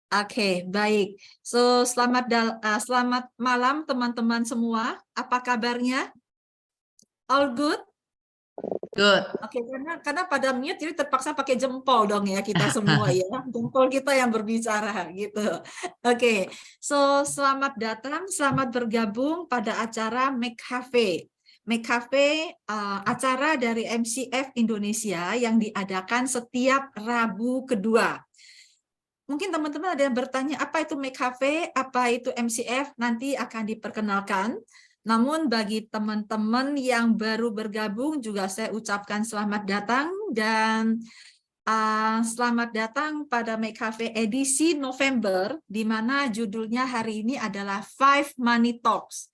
Oke, baik. So, selamat malam teman-teman semua. Apa kabarnya? All good? Good. Oke, karena pada mute jadi terpaksa pakai jempol dong ya kita semua ya. Jempol kita yang berbicara gitu. Oke. So, selamat datang, selamat bergabung pada acara Make Cafe. Make Cafe acara dari MCF Indonesia yang diadakan setiap Rabu kedua. Mungkin teman-teman ada yang bertanya, apa itu Make Cafe, apa itu MCF, nanti akan diperkenalkan. Namun bagi teman-teman yang baru bergabung juga saya ucapkan selamat datang dan selamat datang pada Make Cafe edisi November, di mana judulnya hari ini adalah 5 Money Talks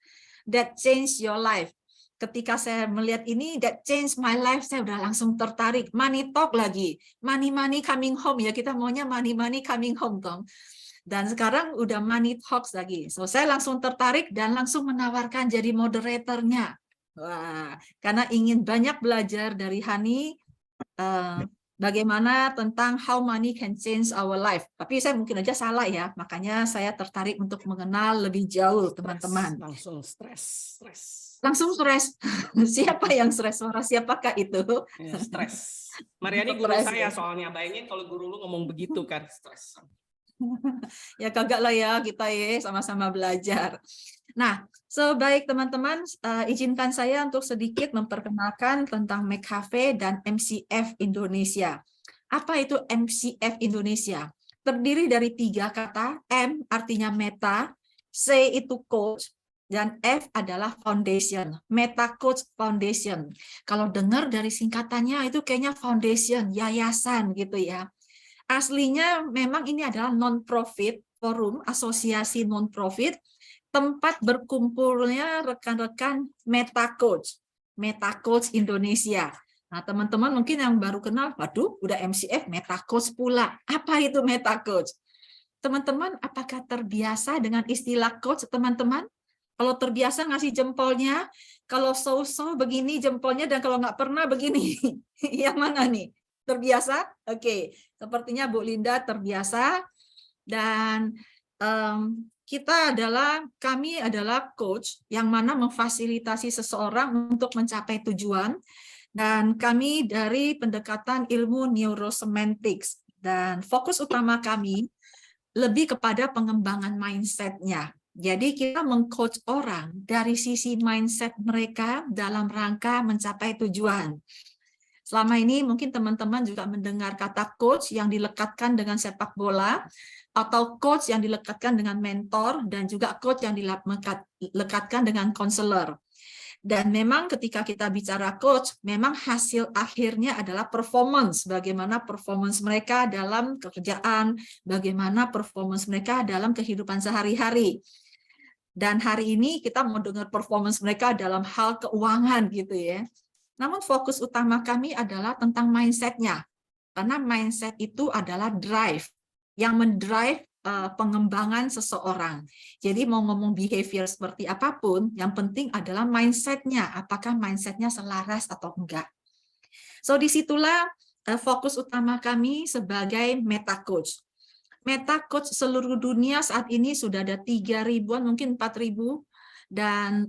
that Change Your Life. Ketika saya melihat ini, that change my life, saya udah langsung tertarik. Money talk lagi, money coming home ya, kita maunya money coming home dong. Dan sekarang udah money talks lagi. So saya langsung tertarik dan langsung menawarkan jadi moderatornya. Wah, karena ingin banyak belajar dari Hani bagaimana tentang how money can change our life. Tapi saya mungkin aja salah ya, makanya saya tertarik untuk mengenal lebih jauh teman-teman. Langsung stres. Langsung stres. Siapa yang stres? Suara siapakah itu? Ya, stres. Mariani guru Stres, saya ya. soalnya, bayangin kalau guru lu ngomong begitu kan, stres. Ya kagak lah ya, kita ya sama-sama belajar. Nah, baik teman-teman, izinkan saya untuk sedikit memperkenalkan tentang Make Cafe dan MCF Indonesia. Apa itu MCF Indonesia? Terdiri dari 3 kata, M artinya meta, C itu coach, dan F adalah foundation, Meta Coach Foundation. Kalau dengar dari singkatannya itu kayaknya foundation, yayasan gitu ya. Aslinya memang ini adalah non-profit forum, asosiasi non-profit, tempat berkumpulnya rekan-rekan Meta Coach Indonesia. Nah, teman-teman mungkin yang baru kenal, waduh, udah MCF Meta Coach pula. Apa itu Meta Coach? Teman-teman, apakah terbiasa dengan istilah coach, teman-teman? Kalau terbiasa ngasih jempolnya, kalau so-so begini jempolnya, dan kalau nggak pernah begini. Yang mana nih? Terbiasa? Oke, sepertinya Bu Linda terbiasa. Dan kami adalah coach yang mana memfasilitasi seseorang untuk mencapai tujuan. Dan kami dari pendekatan ilmu neurosemantics. Dan fokus utama kami lebih kepada pengembangan mindset-nya. Jadi kita meng-coach orang dari sisi mindset mereka dalam rangka mencapai tujuan. Selama ini mungkin teman-teman juga mendengar kata coach yang dilekatkan dengan sepak bola, atau coach yang dilekatkan dengan mentor, dan juga coach yang dilekatkan dengan konselor. Dan memang ketika kita bicara coach, memang hasil akhirnya adalah performance, bagaimana performance mereka dalam pekerjaan, bagaimana performance mereka dalam kehidupan sehari-hari. Dan hari ini kita mau dengar performance mereka dalam hal keuangan gitu ya. Namun fokus utama kami adalah tentang mindset-nya. Karena mindset itu adalah drive, yang mendrive pengembangan seseorang. Jadi mau ngomong behavior seperti apapun, yang penting adalah mindset-nya. Apakah mindset-nya selaras atau enggak. So disitulah fokus utama kami sebagai Meta Coach. Meta Coach seluruh dunia saat ini sudah ada 3.000-an, mungkin 4.000, dan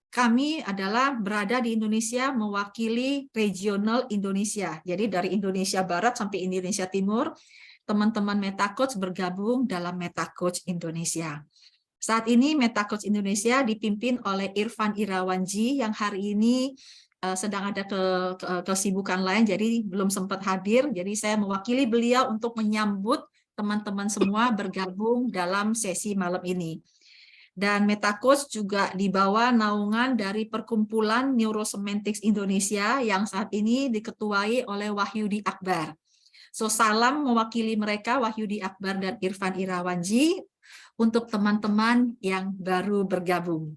kami adalah berada di Indonesia mewakili regional Indonesia. Jadi dari Indonesia Barat sampai Indonesia Timur, teman-teman Meta Coach bergabung dalam Meta Coach Indonesia. Saat ini Meta Coach Indonesia dipimpin oleh Irfan Irawanji yang hari ini sedang ada kesibukan lain, jadi belum sempat hadir. Jadi saya mewakili beliau untuk menyambut teman-teman semua bergabung dalam sesi malam ini. Dan Meta Coach juga dibawa naungan dari Perkumpulan Neurosemantics Indonesia yang saat ini diketuai oleh Wahyudi Akbar. So salam mewakili mereka, Wahyudi Akbar dan Irfan Irawanji, untuk teman-teman yang baru bergabung.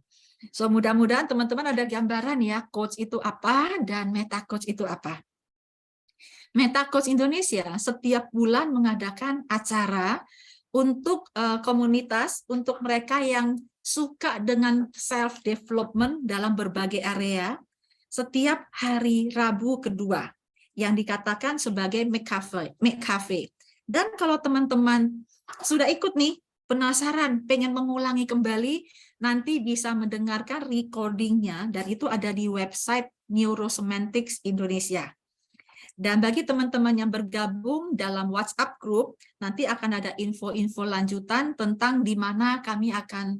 So mudah-mudahan teman-teman ada gambaran ya, coach itu apa dan Meta Coach itu apa. Meta Coach Indonesia setiap bulan mengadakan acara untuk komunitas, untuk mereka yang suka dengan self-development dalam berbagai area, setiap hari Rabu kedua, yang dikatakan sebagai Make Cafe. Dan kalau teman-teman sudah ikut nih, penasaran, pengen mengulangi kembali, nanti bisa mendengarkan recordingnya, dan itu ada di website Neurosemantics Indonesia. Dan bagi teman-teman yang bergabung dalam WhatsApp group, nanti akan ada info-info lanjutan tentang di mana kami akan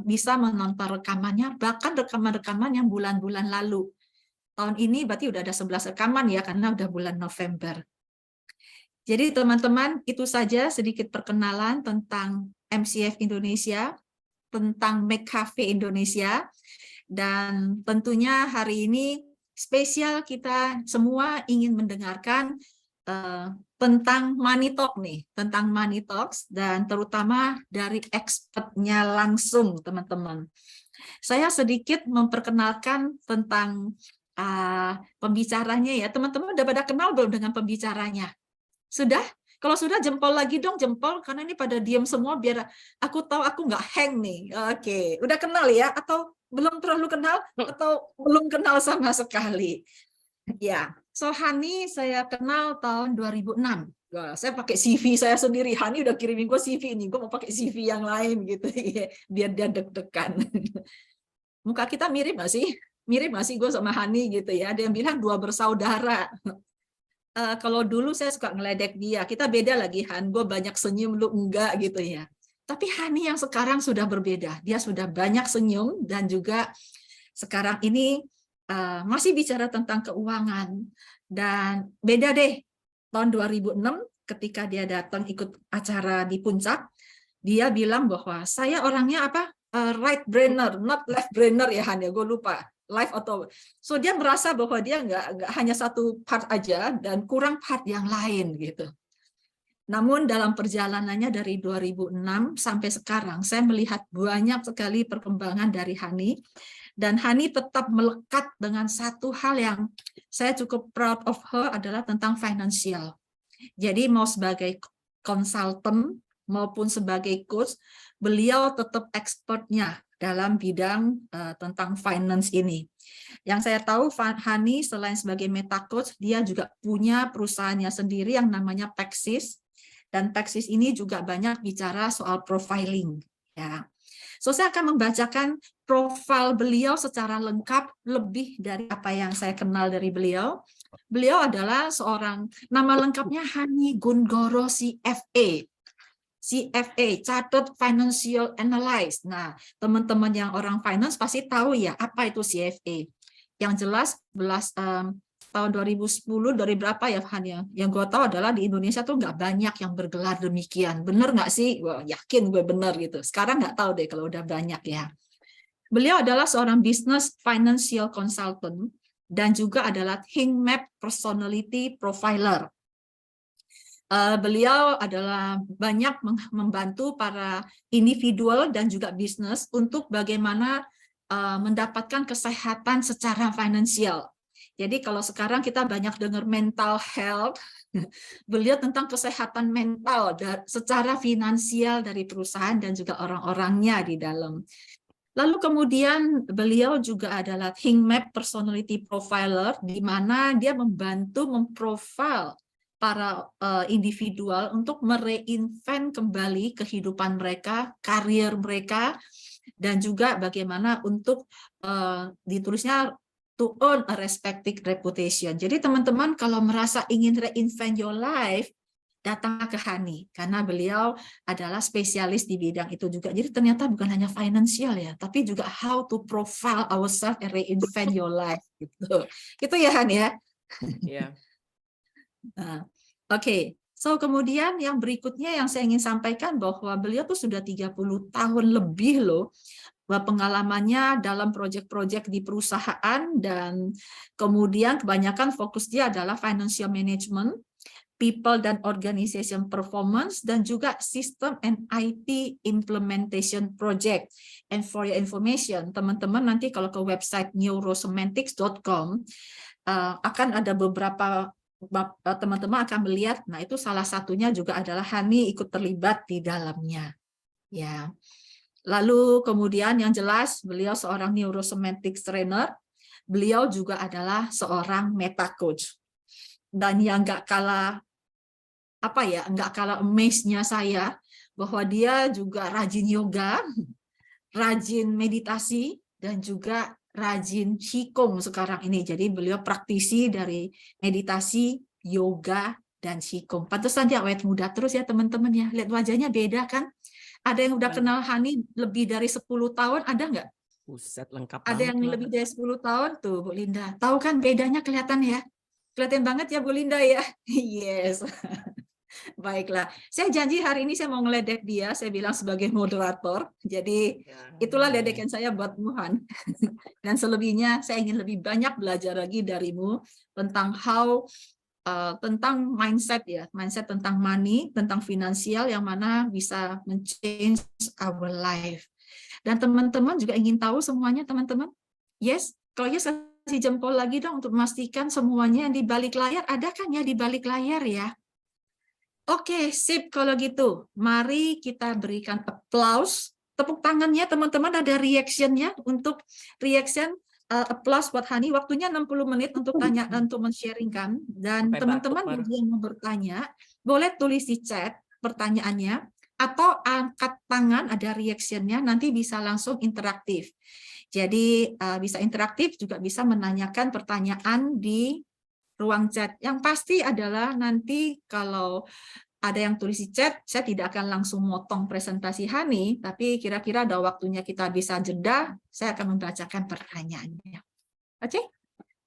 bisa menonton rekamannya, bahkan rekaman-rekaman yang bulan-bulan lalu. Tahun ini berarti udah ada 11 rekaman ya, karena udah bulan November. Jadi teman-teman, itu saja sedikit perkenalan tentang MCF Indonesia, tentang McCafe Indonesia, dan tentunya hari ini spesial kita semua ingin mendengarkan tentang Money Talk nih, tentang Money Talks, dan terutama dari expertnya langsung teman-teman. Saya sedikit memperkenalkan tentang pembicaranya ya, teman-teman udah pada kenal belum dengan pembicaranya? Sudah? Kalau sudah jempol lagi dong, jempol, karena ini pada diam semua biar aku tahu aku nggak hang nih. Oke, udah kenal ya? Atau belum terlalu kenal? Atau belum kenal sama sekali? Ya, so Hani saya kenal tahun 2006. Wah, saya pakai CV saya sendiri. Hani udah kirimin gue CV ini, gue mau pakai CV yang lain gitu ya, biar dia deg-degan. Muka kita mirip nggak sih? Mirip nggak sih gue sama Hani gitu ya? Ada yang bilang dua bersaudara. Kalau dulu saya suka ngeledek dia, kita beda lagi Han, gue banyak senyum, lu enggak gitu ya. Tapi Hani yang sekarang sudah berbeda, dia sudah banyak senyum dan juga sekarang ini masih bicara tentang keuangan. Dan beda deh, tahun 2006 ketika dia datang ikut acara di Puncak, dia bilang bahwa saya orangnya apa? Right brainer, not left brainer ya Han ya, gue lupa. Live atau so dia merasa bahwa dia nggak hanya satu part aja dan kurang part yang lain gitu. Namun dalam perjalanannya dari 2006 sampai sekarang saya melihat banyak sekali perkembangan dari Hani, dan Hani tetap melekat dengan satu hal yang saya cukup proud of her adalah tentang financial. Jadi mau sebagai konsultan maupun sebagai coach, beliau tetap expertnya dalam bidang tentang finance ini. Yang saya tahu Hani selain sebagai meta coach, dia juga punya perusahaannya sendiri yang namanya Pexis, dan Pexis ini juga banyak bicara soal profiling. Ya, so saya akan membacakan profil beliau secara lengkap lebih dari apa yang saya kenal dari beliau. Beliau adalah seorang, nama lengkapnya Hani Gunggoro CFA. CFA, Chartered Financial Analyst. Nah, teman-teman yang orang finance pasti tahu ya apa itu CFA. Yang jelas tahun 2010 dari berapa ya Han? Yang gue tahu adalah di Indonesia tuh nggak banyak yang bergelar demikian. Bener nggak sih? Gue yakin gue bener gitu. Sekarang nggak tahu deh kalau udah banyak ya. Beliau adalah seorang business financial consultant dan juga adalah Think Map Personality Profiler. Beliau adalah banyak membantu para individual dan juga bisnis untuk bagaimana mendapatkan kesehatan secara finansial. Jadi kalau sekarang kita banyak dengar mental health, beliau tentang kesehatan mental secara finansial dari perusahaan dan juga orang-orangnya di dalam. Lalu kemudian beliau juga adalah Think Map Personality Profiler, di mana dia membantu memprofil para individual untuk mereinvent kembali kehidupan mereka, karir mereka, dan juga bagaimana untuk ditulisnya to earn a respected reputation. Jadi teman-teman kalau merasa ingin reinvent your life, datang ke Hani, karena beliau adalah spesialis di bidang itu juga. Jadi ternyata bukan hanya financial ya, tapi juga how to profile ourselves and reinvent your life. Gitu. Itu ya Han ya? Yeah. Nah, Oke. So kemudian yang berikutnya yang saya ingin sampaikan bahwa beliau tuh sudah 30 tahun lebih loh pengalamannya dalam proyek-proyek di perusahaan, dan kemudian kebanyakan fokus dia adalah financial management, people dan organization performance, dan juga system and IT implementation project. And for your information, teman-teman nanti kalau ke website neurosemantics.com akan ada beberapa teman-teman akan melihat, nah itu salah satunya juga adalah Hani ikut terlibat di dalamnya. Ya. Lalu kemudian yang jelas beliau seorang neurosemantics trainer, beliau juga adalah seorang meta coach. Dan yang nggak kalah apa ya, nggak kalah amaze-nya saya bahwa dia juga rajin yoga, rajin meditasi, dan juga rajin qigong sekarang ini. Jadi beliau praktisi dari meditasi, yoga, dan qigong. Pantesan dia awet muda terus ya teman-teman ya. Lihat wajahnya beda kan? Ada yang udah kenal Hani lebih dari 10 tahun, ada nggak? Buset, lengkap Ada banget. yang Mbak. lebih dari 10 tahun tuh, Bu Linda. Tahu kan bedanya kelihatan ya? Kelihatan banget ya Bu Linda ya? Yes. Baiklah, saya janji hari ini saya mau ngeledek dia, saya bilang sebagai moderator. Jadi Ya, itulah boleh. ledekan saya buat Muhan. Dan selebihnya saya ingin lebih banyak belajar lagi darimu tentang tentang mindset ya, mindset tentang money, tentang finansial yang mana bisa men-change our life. Dan teman-teman juga ingin tahu semuanya teman-teman? Yes, kalau yes kasih jempol lagi dong untuk memastikan semuanya yang di balik layar ada kan ya di balik layar ya. Oke, sip kalau gitu. Mari kita berikan applause. Tepuk tangannya teman-teman, ada reaction-nya untuk reaction applause buat Hani. Waktunya 60 menit untuk tanya dan untuk men-sharingkan. Dan Sampai teman-teman batuk, Mar. bagi yang mau bertanya, boleh tulis di chat pertanyaannya atau angkat tangan, ada reaction-nya, nanti bisa langsung interaktif. Jadi bisa interaktif, juga bisa menanyakan pertanyaan di ruang chat. Yang pasti adalah nanti kalau ada yang tulis di chat, saya tidak akan langsung motong presentasi Hani, tapi kira-kira ada waktunya kita bisa jeda, saya akan membacakan pertanyaannya. Oke?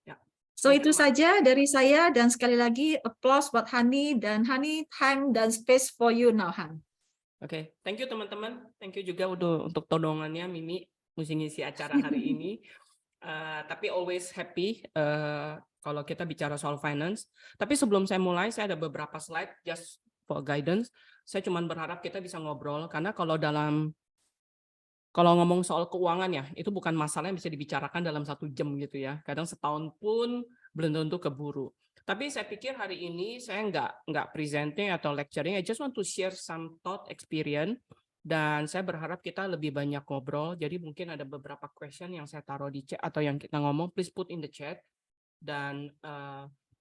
Ya. So Thank you, itu Mar. saja dari saya, dan sekali lagi applause buat Hani, dan Hani, time dan space for you now, Han. Oke, thank you teman-teman. Thank you juga untuk todongannya Mimi mesti ngisi acara hari ini. Tapi always happy kalau kita bicara soal finance. Tapi sebelum saya mulai, saya ada beberapa slide just for guidance. Saya cuma berharap kita bisa ngobrol karena kalau ngomong soal keuangan ya, itu bukan masalah yang bisa dibicarakan dalam 1 jam gitu ya. Kadang setahun pun belum tentu keburu. Tapi saya pikir hari ini saya nggak presenting atau lecturing. I just want to share some thought experience. Dan saya berharap kita lebih banyak ngobrol. Jadi mungkin ada beberapa question yang saya taruh di chat atau yang kita ngomong, please put in the chat. Dan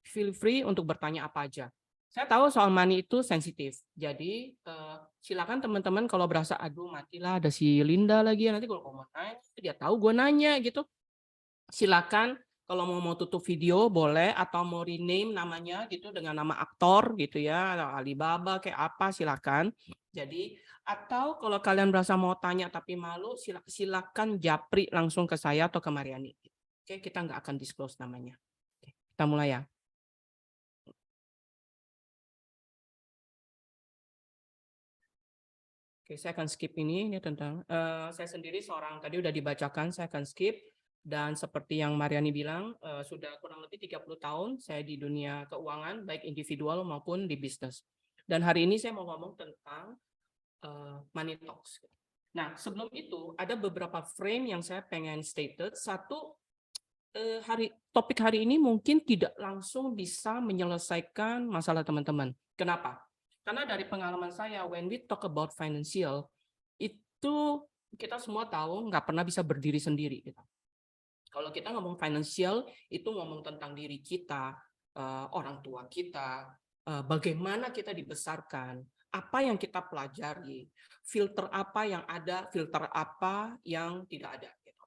feel free untuk bertanya apa aja. Saya tahu soal money itu sensitif. Jadi silakan teman-teman kalau berasa aduh matilah ada si Linda lagi nanti kalau mau nanya dia tahu gue nanya gitu. Silakan kalau mau tutup video boleh atau mau rename namanya gitu dengan nama aktor gitu ya, Alibaba kayak apa silakan. Jadi atau kalau kalian berasa mau tanya tapi malu silakan japri langsung ke saya atau ke Mariani. Oke, kita nggak akan disclose namanya. Oke, kita mulai ya. Oke, saya akan skip ini tentang saya sendiri seorang tadi udah dibacakan, saya akan skip. Dan seperti yang Mariani bilang, sudah kurang lebih 30 tahun saya di dunia keuangan, baik individual maupun di bisnis. Dan hari ini saya mau ngomong tentang money talks. Nah, sebelum itu ada beberapa frame yang saya pengen stated. Satu, topik hari ini mungkin tidak langsung bisa menyelesaikan masalah teman-teman. Kenapa? Karena dari pengalaman saya, when we talk about financial, itu kita semua tahu nggak pernah bisa berdiri sendiri. Gitu. Kalau kita ngomong financial, itu ngomong tentang diri kita, orang tua kita, bagaimana kita dibesarkan, apa yang kita pelajari, filter apa yang ada, filter apa yang tidak ada. Gitu.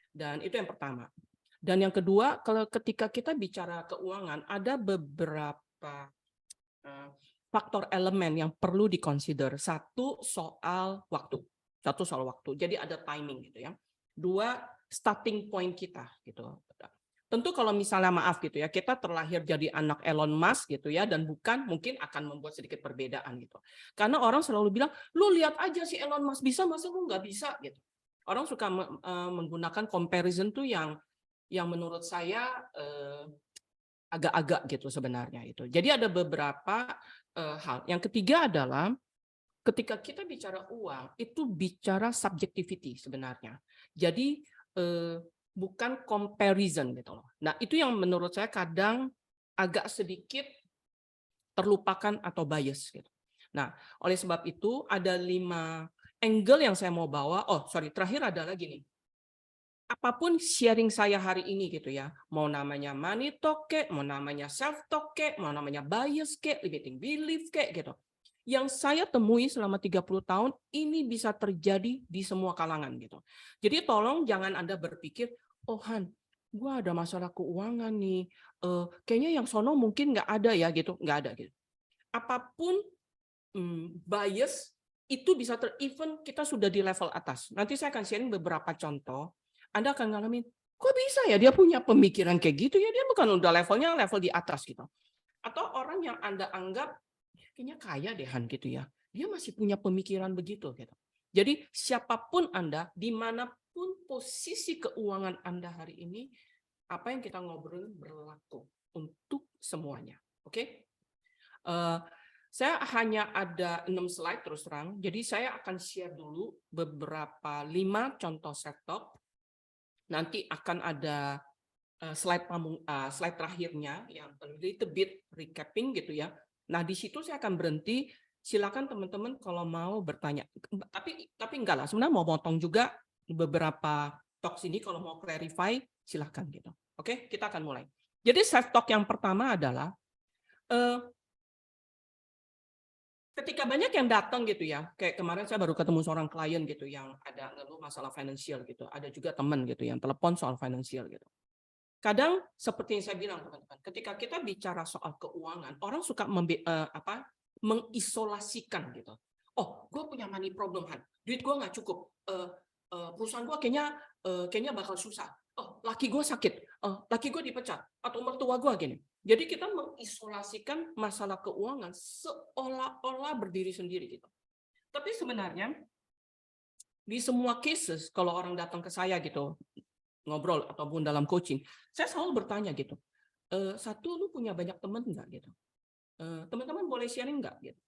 Dan itu yang pertama. Dan yang kedua, kalau ketika kita bicara keuangan, ada beberapa faktor elemen yang perlu dikonsider. Satu soal waktu. Jadi ada timing gitu ya. Dua, starting point kita gitu. Tentu kalau misalnya maaf gitu ya, kita terlahir jadi anak Elon Musk gitu ya, dan bukan mungkin akan membuat sedikit perbedaan gitu. Karena orang selalu bilang, lu lihat aja si Elon Musk bisa, masa lu nggak bisa gitu. Orang suka menggunakan comparison tuh yang menurut saya agak-agak gitu sebenarnya itu. Jadi ada beberapa hal. Yang ketiga adalah ketika kita bicara uang itu bicara subjectivity sebenarnya. Jadi bukan comparison gitu loh. Nah, itu yang menurut saya kadang agak sedikit terlupakan atau bias gitu. Nah, oleh sebab itu ada 5 angle yang saya mau bawa. Oh, sorry, terakhir ada lagi nih. apapun sharing saya hari ini gitu ya, mau namanya money talk kek, mau namanya self talk kek, mau namanya bias kek, limiting belief kek gitu. Yang saya temui selama 30 tahun ini bisa terjadi di semua kalangan gitu. Jadi tolong jangan Anda berpikir, oh Han, gue ada masalah keuangan nih, kayaknya yang sono mungkin nggak ada ya gitu, nggak ada gitu. Apapun bias itu bisa even kita sudah di level atas. Nanti saya akan sharing beberapa contoh. Anda akan ngalamin, kok bisa ya dia punya pemikiran kayak gitu ya, dia bukan udah levelnya level di atas gitu. Atau orang yang Anda anggap kayaknya kaya deh Han gitu ya, dia masih punya pemikiran begitu gitu. Jadi siapapun Anda, dimanapun posisi keuangan Anda hari ini, apa yang kita ngobrolin berlaku untuk semuanya. Oke? Saya hanya ada 6 slide terus terang, jadi saya akan share dulu beberapa 5 contoh setup. Nanti akan ada slide terakhirnya yang a little bit recapping gitu ya. Nah di situ saya akan berhenti. Silakan teman-teman kalau mau bertanya. Tapi enggak lah. Sebenarnya mau potong juga beberapa talks ini kalau mau clarify silakan gitu. Oke, kita akan mulai. Jadi self talk yang pertama adalah ketika banyak yang datang gitu ya, kayak kemarin saya baru ketemu seorang klien gitu yang ada ngeluh masalah financial gitu, ada juga teman gitu yang telepon soal financial gitu. Kadang seperti yang saya bilang teman-teman, ketika kita bicara soal keuangan, orang suka mengisolasikan gitu. Oh, gue punya money problem Han, duit gue nggak cukup, perusahaan gue kayaknya bakal susah. Oh, laki gue sakit, laki gue dipecat, atau mertua gue gini. Jadi kita mengisolasikan masalah keuangan seolah-olah berdiri sendiri gitu. Tapi sebenarnya di semua cases kalau orang datang ke saya gitu ngobrol ataupun dalam coaching, saya selalu bertanya gitu. Satu, lu punya banyak teman nggak gitu? Teman-teman boleh sharing nggak gitu?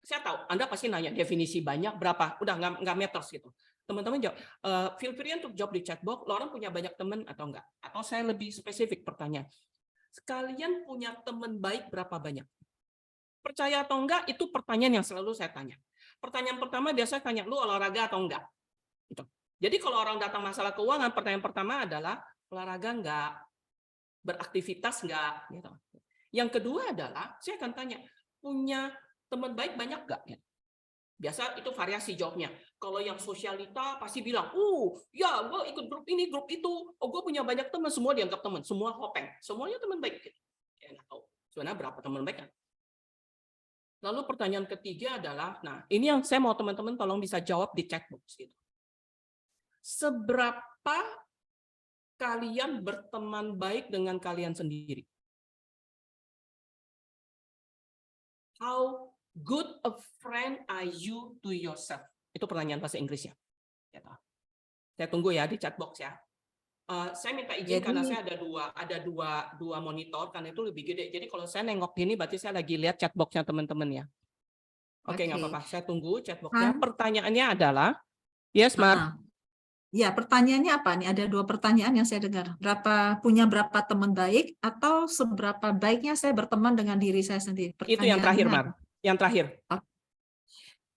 Saya tahu Anda pasti nanya definisi banyak berapa, udah nggak matters gitu. Teman-teman jawab, feel free untuk jawab di chatbox. Lo orang punya banyak teman atau enggak? Atau saya lebih spesifik pertanyaan. Sekalian punya teman baik berapa banyak? Percaya atau enggak, itu pertanyaan yang selalu saya tanya. Pertanyaan pertama biasanya tanya, lu olahraga atau enggak? Gitu. Jadi kalau orang datang masalah keuangan, pertanyaan pertama adalah, olahraga enggak? Beraktivitas enggak? Gitu. Yang kedua adalah, saya akan tanya, punya teman baik banyak enggak? Biasa itu variasi jawabnya. Kalau yang sosialita pasti bilang, ya gue ikut grup ini, grup itu. Oh, gue punya banyak teman, semua dianggap teman. Semua hopeng. Semuanya teman baik. Ya, nggak tahu. Sebenarnya berapa teman baik kan? Lalu pertanyaan ketiga adalah, nah ini yang saya mau teman-teman tolong bisa jawab di chatbox. Gitu. Seberapa kalian berteman baik dengan kalian sendiri? How good a friend are you to yourself? Itu pertanyaan bahasa Inggrisnya. Saya tunggu ya di chatbox ya. Saya minta izin karena saya ada dua monitor karena itu lebih gede. Jadi kalau saya nengok gini berarti saya lagi lihat chatboxnya teman-teman ya. Oke, nggak apa-apa. Saya tunggu chatboxnya. Pertanyaannya adalah, yes, Mar. Ya, pertanyaannya apa nih? Ada 2 pertanyaan yang saya dengar. Punya berapa teman baik atau seberapa baiknya saya berteman dengan diri saya sendiri? Itu yang terakhir, Mar. Yang terakhir.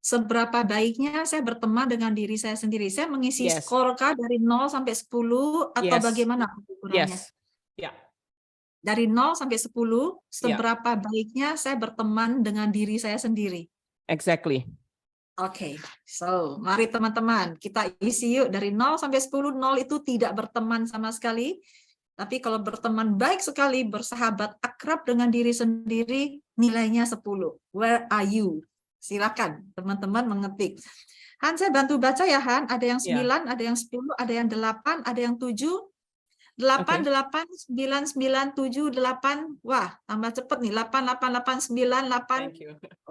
Seberapa baiknya saya berteman dengan diri saya sendiri? Saya mengisi skor kah dari 0 sampai 10 atau bagaimana ukurannya? Ya. Dari 0 sampai 10, seberapa baiknya saya berteman dengan diri saya sendiri? Exactly. Oke, so mari teman-teman kita isi yuk dari 0 sampai 10. 0 itu tidak berteman sama sekali. Tapi kalau berteman baik sekali, bersahabat akrab dengan diri sendiri, nilainya 10. Where are you? Silakan teman-teman mengetik. Han, saya bantu baca ya Han. Ada yang 9, ada yang 10, ada yang 8, ada yang 7. 8, 8, 9, 9, 7, 8. Wah, tambah cepet nih. 8, 8, 8, 9, 8.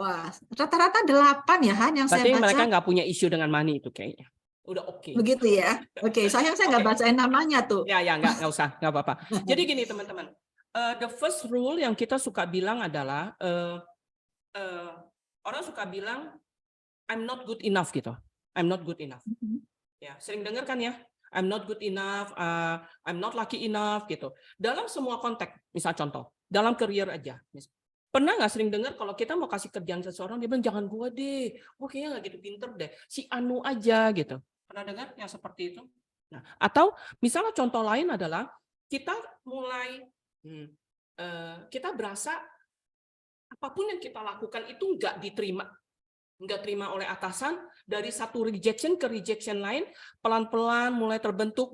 Wah, rata-rata 8 ya Han yang saya baca. Berarti mereka nggak punya isu dengan money itu kayaknya. Udah oke. Begitu ya. Oke, sayang saya nggak bacain namanya tuh. Ya, nggak usah, nggak apa-apa. Jadi gini teman-teman. The first rule yang kita suka bilang adalah, orang suka bilang, I'm not good enough gitu. I'm not good enough. Ya, sering dengar kan ya? I'm not good enough, I'm not lucky enough gitu. Dalam semua konteks, misal contoh, dalam career aja. Pernah nggak sering dengar kalau kita mau kasih kerjaan seseorang, dia bilang jangan gua deh, gua kayaknya nggak gitu pinter deh, si Anu aja gitu. Pernah dengar yang seperti itu? Nah, atau misalnya contoh lain adalah kita mulai kita berasa apapun yang kita lakukan itu nggak terima oleh atasan, dari satu rejection ke rejection lain, pelan-pelan mulai terbentuk,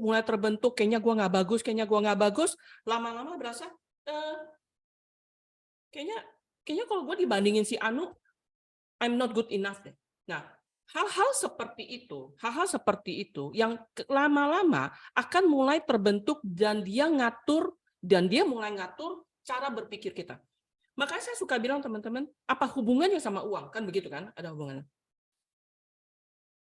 kayaknya gua nggak bagus, lama-lama berasa kayaknya kalau gue dibandingin si Anu, I'm not good enough deh. Nah, hal-hal seperti itu yang lama-lama akan mulai terbentuk dan dia mulai ngatur cara berpikir kita. Makanya saya suka bilang teman-teman, apa hubungannya sama uang? Kan begitu kan? Ada hubungannya.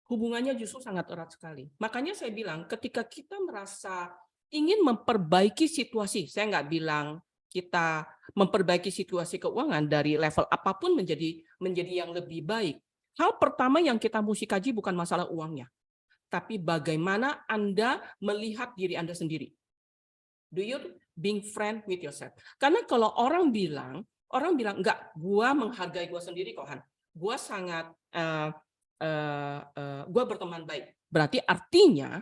Hubungannya justru sangat erat sekali. Makanya saya bilang, ketika kita merasa ingin memperbaiki situasi, saya nggak bilang kita memperbaiki situasi keuangan dari level apapun menjadi yang lebih baik. Hal pertama yang kita mesti kaji bukan masalah uangnya, tapi bagaimana Anda melihat diri Anda sendiri. Do you being friend with yourself? Karena kalau orang bilang enggak, gua menghargai gua sendiri kok, Han. Gua sangat gua berteman baik. Berarti artinya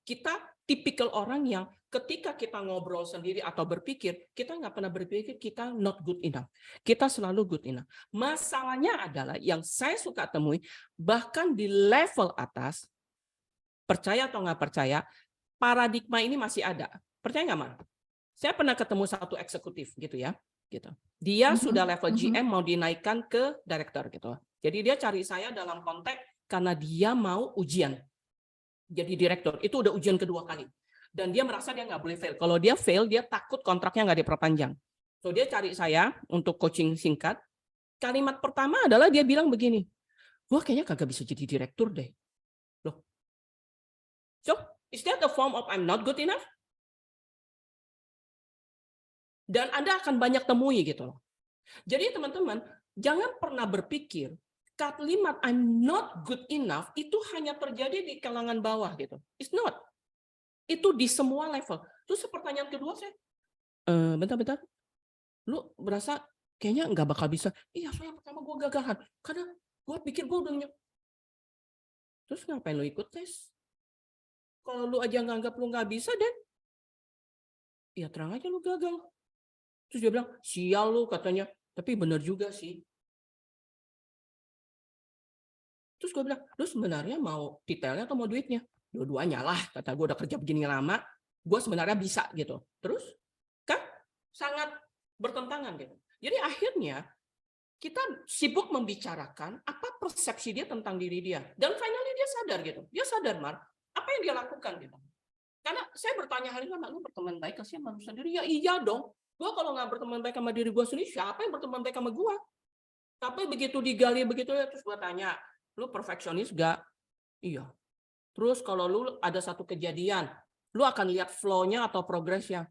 kita tipikal orang yang ketika kita ngobrol sendiri atau berpikir, kita nggak pernah berpikir kita not good enough. Kita selalu good enough. Masalahnya adalah yang saya suka temui, bahkan di level atas, percaya atau nggak percaya, paradigma ini masih ada. Percaya nggak, Ma? Saya pernah ketemu satu eksekutif gitu ya. Gitu. Dia sudah level GM mau dinaikkan ke director gitu. Jadi dia cari saya dalam konteks karena dia mau ujian. Jadi direktur, itu udah ujian kedua kali. Dan dia merasa dia nggak boleh fail. Kalau dia fail, dia takut kontraknya nggak diperpanjang. So dia cari saya untuk coaching singkat. Kalimat pertama adalah dia bilang begini, gua kayaknya kagak bisa jadi direktur deh. Loh. So, is that a form of I'm not good enough? Dan Anda akan banyak temui gitu loh. Jadi teman-teman, jangan pernah berpikir kalimat I'm not good enough itu hanya terjadi di kalangan bawah gitu. It's not. Itu di semua level. Terus pertanyaan kedua saya, bentar. Lu berasa kayaknya nggak bakal bisa. Iya, soalnya pertama gue gagahan. Karena gue pikir gue udah Terus ngapain lu ikut tes? Kalau lu aja nganggap lu nggak bisa, Dan, ya terang aja lu gagal. Terus dia bilang, sial lu katanya. Tapi benar juga sih. Terus gue bilang, lu sebenarnya mau detailnya atau mau duitnya? Dua-duanya lah, kata gue udah kerja begini lama, gue sebenarnya bisa gitu. Terus kan sangat bertentangan gitu. Jadi akhirnya kita sibuk membicarakan apa persepsi dia tentang diri dia. Dan finally dia sadar gitu. Dia sadar, Mar, apa yang dia lakukan gitu. Karena saya bertanya hari lama, lu berteman baik sama lu sendiri? Ya iya dong. Gue kalau nggak berteman baik sama diri gue sendiri, siapa yang berteman baik sama gue? Tapi begitu digali begitu ya, terus gue tanya, lu perfeksionis gak? Iya. Terus kalau lu ada satu kejadian, lu akan lihat flow-nya atau progresnya?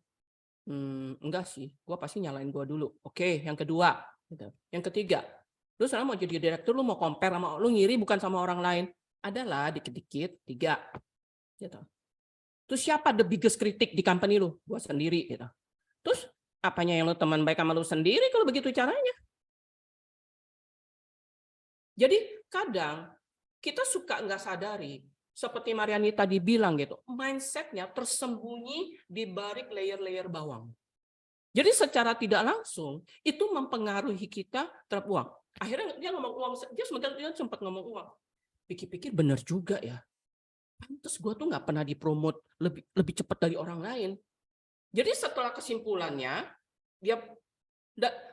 Enggak sih, gue pasti nyalain gue dulu. Oke, yang kedua. Gitu. Yang ketiga, lu sekarang mau jadi direktur, lu mau compare sama, lu ngiri bukan sama orang lain. Adalah dikit-dikit, 3. Gitu. Terus siapa the biggest kritik di company lu? Gue sendiri. Gitu. Terus apanya yang lu teman baik sama lu sendiri kalau begitu caranya? Jadi kadang kita suka nggak sadari, seperti Mariani tadi bilang gitu, mindset-nya tersembunyi di balik layer-layer bawang. Jadi secara tidak langsung itu mempengaruhi kita terhadap uang. Akhirnya dia ngomong uang, dia sempat ngomong uang. Pikir-pikir benar juga ya. Pantes gue tuh nggak pernah dipromot lebih cepat dari orang lain. Jadi setelah kesimpulannya,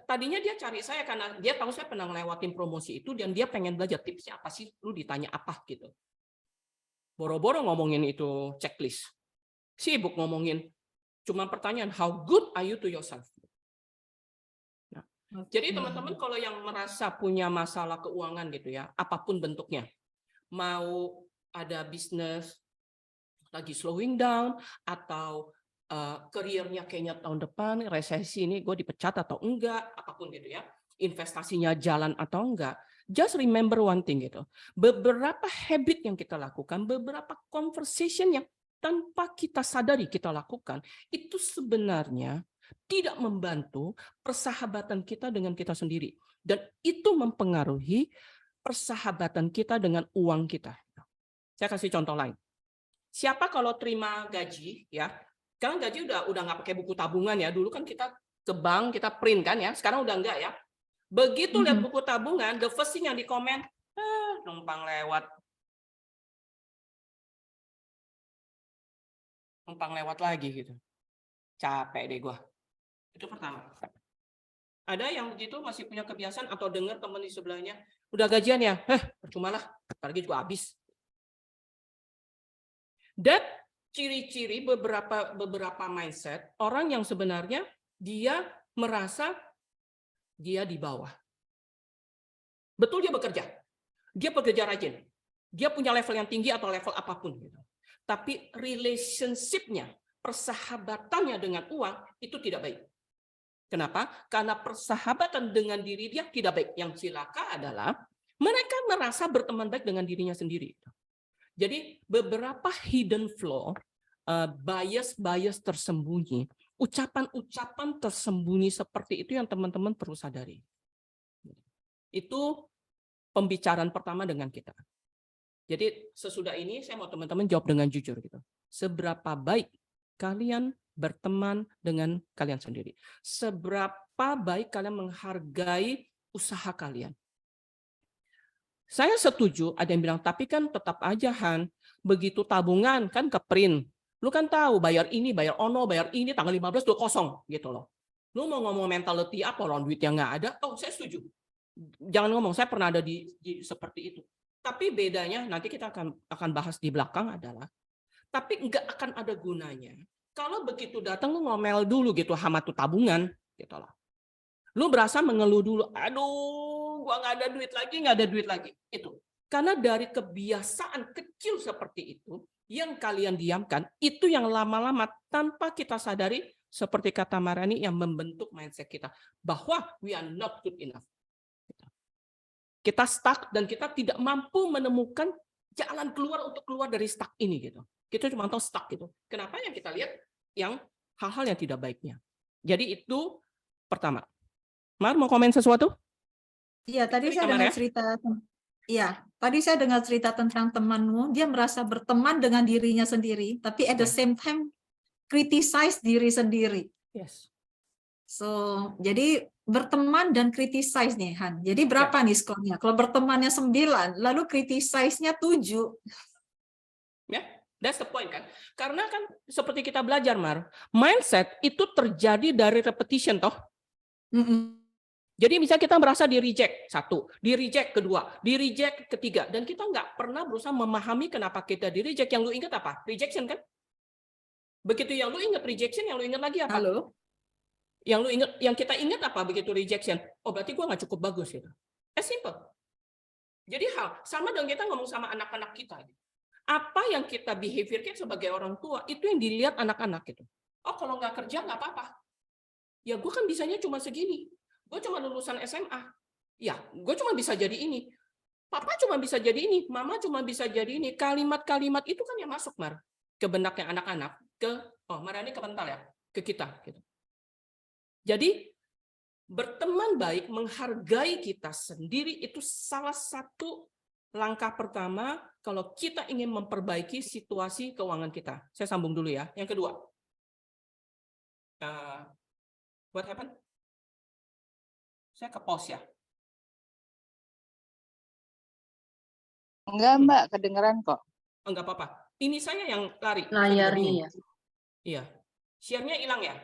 tadinya dia cari saya karena dia tahu saya pernah ngelewatin promosi itu dan dia pengen belajar tipsnya apa sih, lu ditanya apa gitu. Boro-boro ngomongin itu checklist. Sibuk ngomongin cuma pertanyaan how good are you to yourself. Nah, jadi teman-teman kalau yang merasa punya masalah keuangan gitu ya, apapun bentuknya, mau ada bisnis lagi slowing down atau karirnya kayaknya tahun depan resesi ini gue dipecat atau enggak, apapun gitu ya, investasinya jalan atau enggak, just remember one thing gitu, beberapa habit yang kita lakukan, beberapa conversation yang tanpa kita sadari kita lakukan, itu sebenarnya tidak membantu persahabatan kita dengan kita sendiri, dan itu mempengaruhi persahabatan kita dengan uang kita. Saya kasih contoh lain. siapa kalau terima gaji ya, sekarang gaji udah nggak pakai buku tabungan ya. Dulu kan kita ke bank kita print kan ya, sekarang udah enggak ya. Begitu lihat buku tabungan, the first thing yang di komen, numpang lagi gitu. Capek deh gua. Itu pertama. Ada yang begitu masih punya kebiasaan atau dengar teman di sebelahnya, udah gajian ya, percuma lah, lagi juga habis. Dan ciri-ciri beberapa mindset orang yang sebenarnya dia merasa dia di bawah. Betul dia bekerja rajin, dia punya level yang tinggi atau level apapun. Gitu. Tapi relationship-nya, persahabatannya dengan uang itu tidak baik. Kenapa? Karena persahabatan dengan diri dia tidak baik. Yang cilaka adalah mereka merasa berteman baik dengan dirinya sendiri. Jadi beberapa hidden flaw, bias tersembunyi, ucapan-ucapan tersembunyi seperti itu yang teman-teman perlu sadari. Itu pembicaraan pertama dengan kita. Jadi sesudah ini saya mau teman-teman jawab dengan jujur gitu. Seberapa baik kalian berteman dengan kalian sendiri? Seberapa baik kalian menghargai usaha kalian? Saya setuju, ada yang bilang, tapi kan tetap aja Han, begitu tabungan kan ke print. Lu kan tahu bayar ini, bayar ono, bayar ini, tanggal 15 udah kosong gitu loh. Lu mau ngomong mentality apa, orang duit yang nggak ada? Oh, saya setuju. Jangan ngomong, saya pernah ada di seperti itu. Tapi bedanya, nanti kita akan bahas di belakang adalah, tapi nggak akan ada gunanya. Kalau begitu datang, lu ngomel dulu gitu, sama tuh tabungan, gitu loh. Lu berasa mengeluh dulu, aduh, gua nggak ada duit lagi. Itu. Karena dari kebiasaan kecil seperti itu, yang kalian diamkan, itu yang lama-lama tanpa kita sadari, seperti kata Mariani, yang membentuk mindset kita. Bahwa we are not good enough. Kita stuck dan kita tidak mampu menemukan jalan keluar untuk keluar dari stuck ini gitu. Kita cuma tahu stuck gitu. Kenapa yang kita lihat yang hal-hal yang tidak baiknya. Jadi itu pertama. Mar mau komen sesuatu? Iya, tadi saya dengar cerita. Iya, tadi saya dengar cerita tentang temanmu. Dia merasa berteman dengan dirinya sendiri, tapi at the same time criticize diri sendiri. Yes. So, jadi berteman dan criticize nih, Han. Jadi berapa nih skornya? Kalau bertemannya 9, lalu criticize-nya 7. Ya, that's the point kan. Karena kan seperti kita belajar, Mar, mindset itu terjadi dari repetition toh. Jadi misalnya kita merasa di reject satu, di reject kedua, di reject ketiga, dan kita nggak pernah berusaha memahami kenapa kita di reject. Yang lu ingat apa? Rejection kan? Begitu yang lu ingat rejection, yang lu ingat lagi apa? Halo? Yang kita ingat apa begitu rejection? Oh, berarti gua nggak cukup bagus gitu. As simple. Jadi sama dengan kita ngomong sama anak-anak kita. Apa yang kita behaviorkan sebagai orang tua itu yang dilihat anak-anak gitu. Oh, kalau nggak kerja nggak apa-apa. Ya gue kan bisanya cuma segini. Gue cuma lulusan SMA. Ya, gue cuma bisa jadi ini. Papa cuma bisa jadi ini. Mama cuma bisa jadi ini. Kalimat-kalimat itu kan yang masuk, Mar, ke benaknya anak-anak. Mariani ke mental ya, ke kita. Gitu. Jadi, berteman baik, menghargai kita sendiri itu salah satu langkah pertama kalau kita ingin memperbaiki situasi keuangan kita. Saya sambung dulu ya. Yang kedua. What happened? Saya ke pause ya. Enggak, Mbak, kedengeran kok. Enggak apa-apa. Ini saya yang lari. Layarnya ya. Iya. Share-nya hilang ya?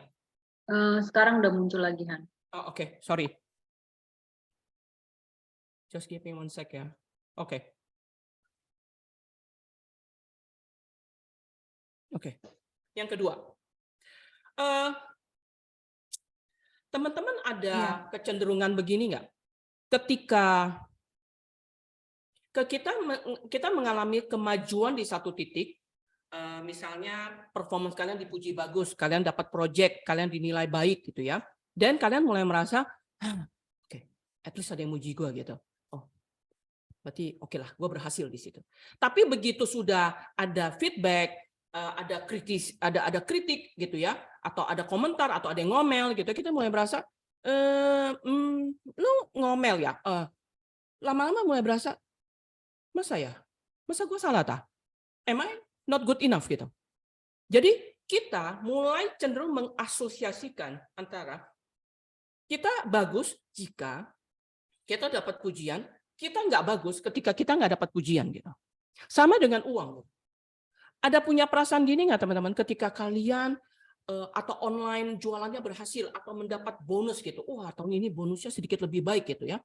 Sekarang udah muncul lagi, Han. Oh, oke. Sorry. Just give me 1 sec ya. Oke. Oke. Yang kedua. Teman-teman ada kecenderungan begini nggak? Ketika kita mengalami kemajuan di satu titik, misalnya performance kalian dipuji bagus, kalian dapat project, kalian dinilai baik gitu ya, dan kalian mulai merasa, oke, at least ada yang muji gue gitu. Oh, berarti oke lah, gue berhasil di situ. Tapi begitu sudah ada feedback, ada kritik gitu ya, atau ada komentar, atau ada yang ngomel gitu, kita mulai berasa, lu ngomel ya, lama-lama mulai berasa, masa gue salah tak? not good enough gitu. Jadi kita mulai cenderung mengasosiasikan antara kita bagus jika kita dapat pujian, kita nggak bagus ketika kita nggak dapat pujian gitu. Sama dengan uang. Ada punya perasaan gini nggak teman-teman? Ketika kalian atau online jualannya berhasil atau mendapat bonus gitu. Wah, tahun ini bonusnya sedikit lebih baik gitu ya.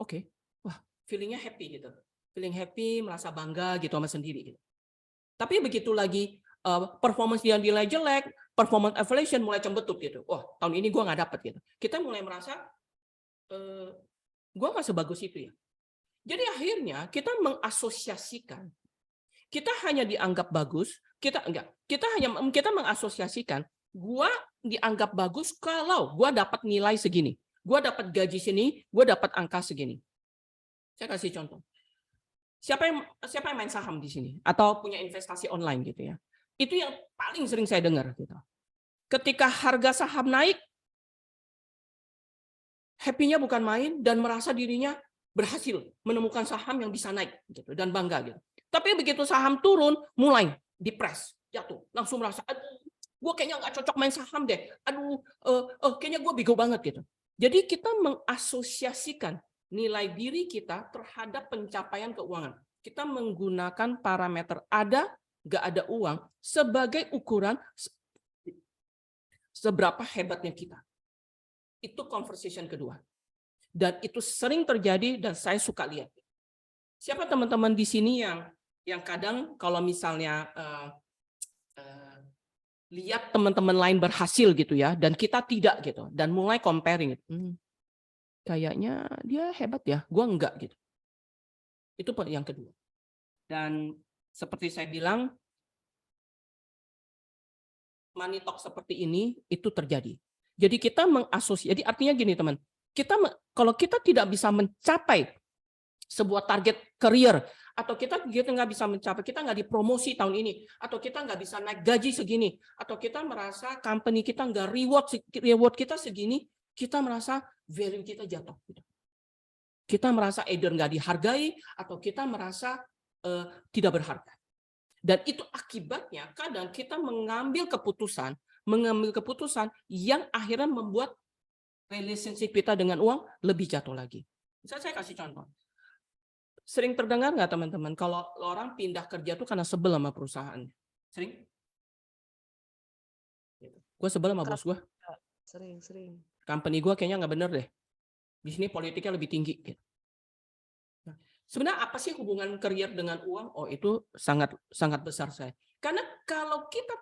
Oke. Wah, feelingnya happy gitu. Feeling happy, merasa bangga gitu sama sendiri gitu. Tapi begitu lagi performance yang nilai jelek, performance evaluation mulai cembetut gitu. Wah, tahun ini gue nggak dapat gitu. Kita mulai merasa gue nggak sebagus itu ya. Jadi akhirnya kita mengasosiasikan. Kita hanya dianggap bagus, kita mengasosiasikan gua dianggap bagus kalau gua dapat nilai segini, gua dapat gaji sini, gua dapat angka segini. Saya kasih contoh. Siapa yang main saham di sini atau punya investasi online gitu ya. Itu yang paling sering saya dengar gitu. Ketika harga saham naik, happy-nya bukan main dan merasa dirinya berhasil menemukan saham yang bisa naik gitu dan bangga gitu. Tapi begitu saham turun, mulai depres, jatuh, langsung merasa, aduh, gue kayaknya nggak cocok main saham deh, aduh, kayaknya gue bego banget gitu. Jadi kita mengasosiasikan nilai diri kita terhadap pencapaian keuangan. Kita menggunakan parameter ada, nggak ada uang sebagai ukuran seberapa hebatnya kita. Itu conversation kedua. Dan itu sering terjadi dan saya suka lihat. Siapa teman-teman di sini yang kadang kalau misalnya lihat teman-teman lain berhasil gitu ya, dan kita tidak gitu, dan mulai comparing, kayaknya dia hebat ya, gua enggak gitu. Itu yang kedua. Dan seperti saya bilang, money talk seperti ini itu terjadi. Jadi kita mengasosiasi, jadi artinya gini teman, kalau kita tidak bisa mencapai sebuah target career, atau kita nggak bisa mencapai, kita nggak dipromosi tahun ini, atau kita nggak bisa naik gaji segini, atau kita merasa company kita nggak reward kita segini, kita merasa value kita jatuh. Kita merasa either nggak dihargai, atau kita merasa tidak berharga. Dan itu akibatnya kadang kita mengambil keputusan yang akhirnya membuat relationship kita dengan uang lebih jatuh lagi. Misalnya saya kasih contoh. Sering terdengar nggak teman-teman kalau orang pindah kerja tuh karena sebel sama perusahaan? Sering? Gue sebel sama bos gue. Sering. Company gue kayaknya nggak bener deh. Di sini politiknya lebih tinggi. Nah, sebenarnya apa sih hubungan karier dengan uang? Oh, itu sangat besar saya. Karena kalau kita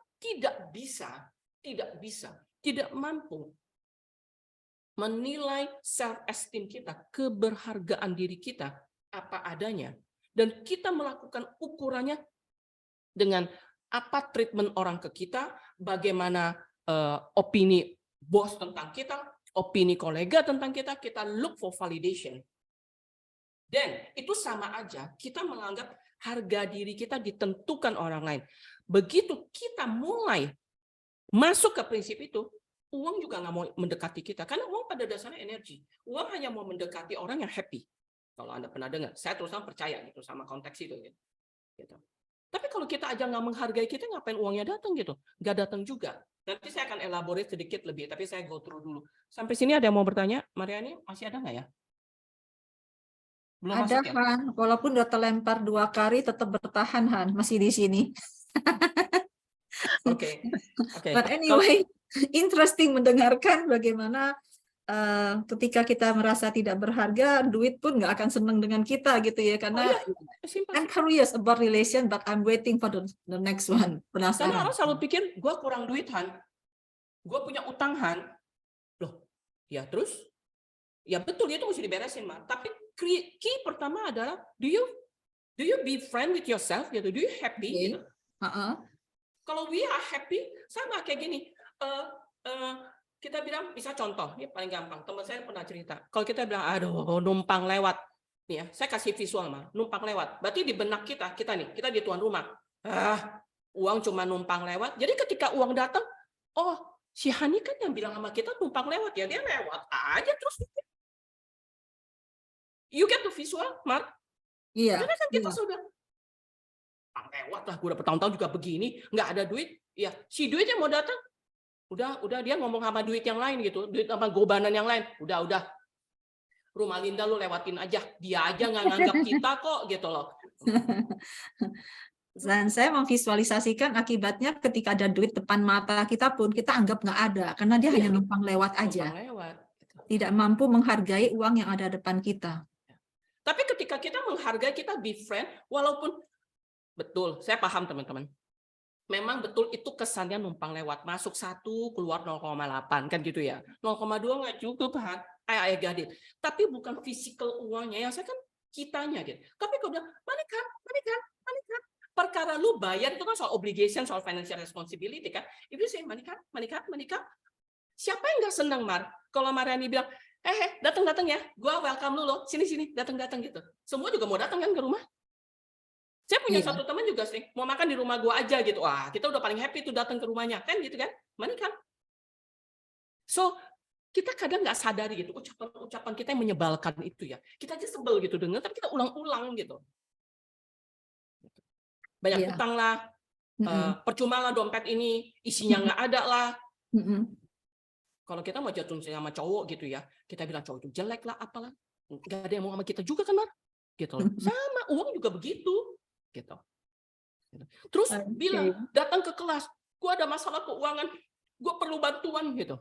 tidak mampu menilai self-esteem kita, keberhargaan diri kita apa adanya, dan kita melakukan ukurannya dengan apa treatment orang ke kita, bagaimana opini bos tentang kita, opini kolega tentang kita, kita look for validation. Dan itu sama aja, kita menganggap harga diri kita ditentukan orang lain. Begitu kita mulai masuk ke prinsip itu, uang juga nggak mau mendekati kita. Karena uang pada dasarnya energi. Uang hanya mau mendekati orang yang happy. Kalau Anda pernah dengar, saya terus terang percaya gitu sama konteks itu. Gitu. Tapi kalau kita aja nggak menghargai kita, ngapain uangnya datang gitu? Nggak datang juga. Nanti saya akan elaborate sedikit lebih, tapi saya go through dulu. Sampai sini ada yang mau bertanya? Mariani, masih ada nggak ya? Belum Ada masuk ya? Han, walaupun udah terlempar 2 kali tetap bertahan Han, masih di sini. Oke. But anyway, interesting mendengarkan bagaimana ketika kita merasa tidak berharga, duit pun nggak akan senang dengan kita gitu ya, karena I'm curious about relation, but I'm waiting for the next one. Karena Penasaran. orang selalu pikir, gue kurang duit Han, gue punya utang Han, loh, ya terus, ya betul itu mesti diberesin mah. Tapi key pertama adalah, do you be friend with yourself gitu, do you happy? Okay. Gitu. Kalau we are happy, sama kayak gini. Kita bilang, bisa contoh, ini paling gampang. Teman saya pernah cerita. Kalau kita bilang, aduh, numpang lewat. Nih ya, saya kasih visual mah, numpang lewat. Berarti di benak kita di tuan rumah. Uang cuma numpang lewat. Jadi ketika uang datang, oh, si Hani kan yang bilang sama kita numpang lewat ya, dia lewat aja terus. You get the visual, Mark? Iya. Karena kan kita sudah numpang lewat lah, gue udah bertahun-tahun juga begini, nggak ada duit, ya si duit yang mau datang, udah dia ngomong sama duit yang lain gitu, duit sama gobanan yang lain, udah, rumah Linda lu lewatin aja, dia aja nggak nganggap kita kok gitu loh. Dan saya memvisualisasikan akibatnya ketika ada duit depan mata kita pun kita anggap nggak ada karena dia hanya numpang lewat aja, Numpang lewat. tidak mampu menghargai uang yang ada depan kita. Tapi ketika kita menghargai, kita be friend, walaupun betul, saya paham teman-teman. Memang betul itu kesannya numpang lewat, masuk 1 keluar 0,8 kan gitu ya. 0,2 nggak cukup, I got it. Tapi bukan physical uangnya, yang saya kan kitanya gitu. Tapi kalau udah manikan. Perkara lu bayar itu kan soal obligation, soal financial responsibility kan. If you say manikan. Siapa yang nggak senang, Mar? Kalau Mariani bilang, datang ya, gua welcome lu loh, sini, datang gitu. Semua juga mau datang kan ke rumah. Saya punya Iya. satu teman juga sih, mau makan di rumah gua aja gitu. Wah, kita udah paling happy tuh datang ke rumahnya, kan gitu kan? Manikan. So, kita kadang nggak sadari gitu, ucapan kita yang menyebalkan itu ya. Kita aja sebel gitu dengar, tapi kita ulang-ulang gitu. Banyak Iya. utang lah, percuma lah dompet ini, isinya nggak ada lah. Kalau kita mau jatuh sama cowok gitu ya, kita bilang cowok itu jelek lah, apalah. Nggak ada yang mau sama kita juga kan, Mar? Gitu loh. Sama, uang juga begitu. Gitu. Terus bilang, datang ke kelas, gue ada masalah keuangan, gue perlu bantuan gitu.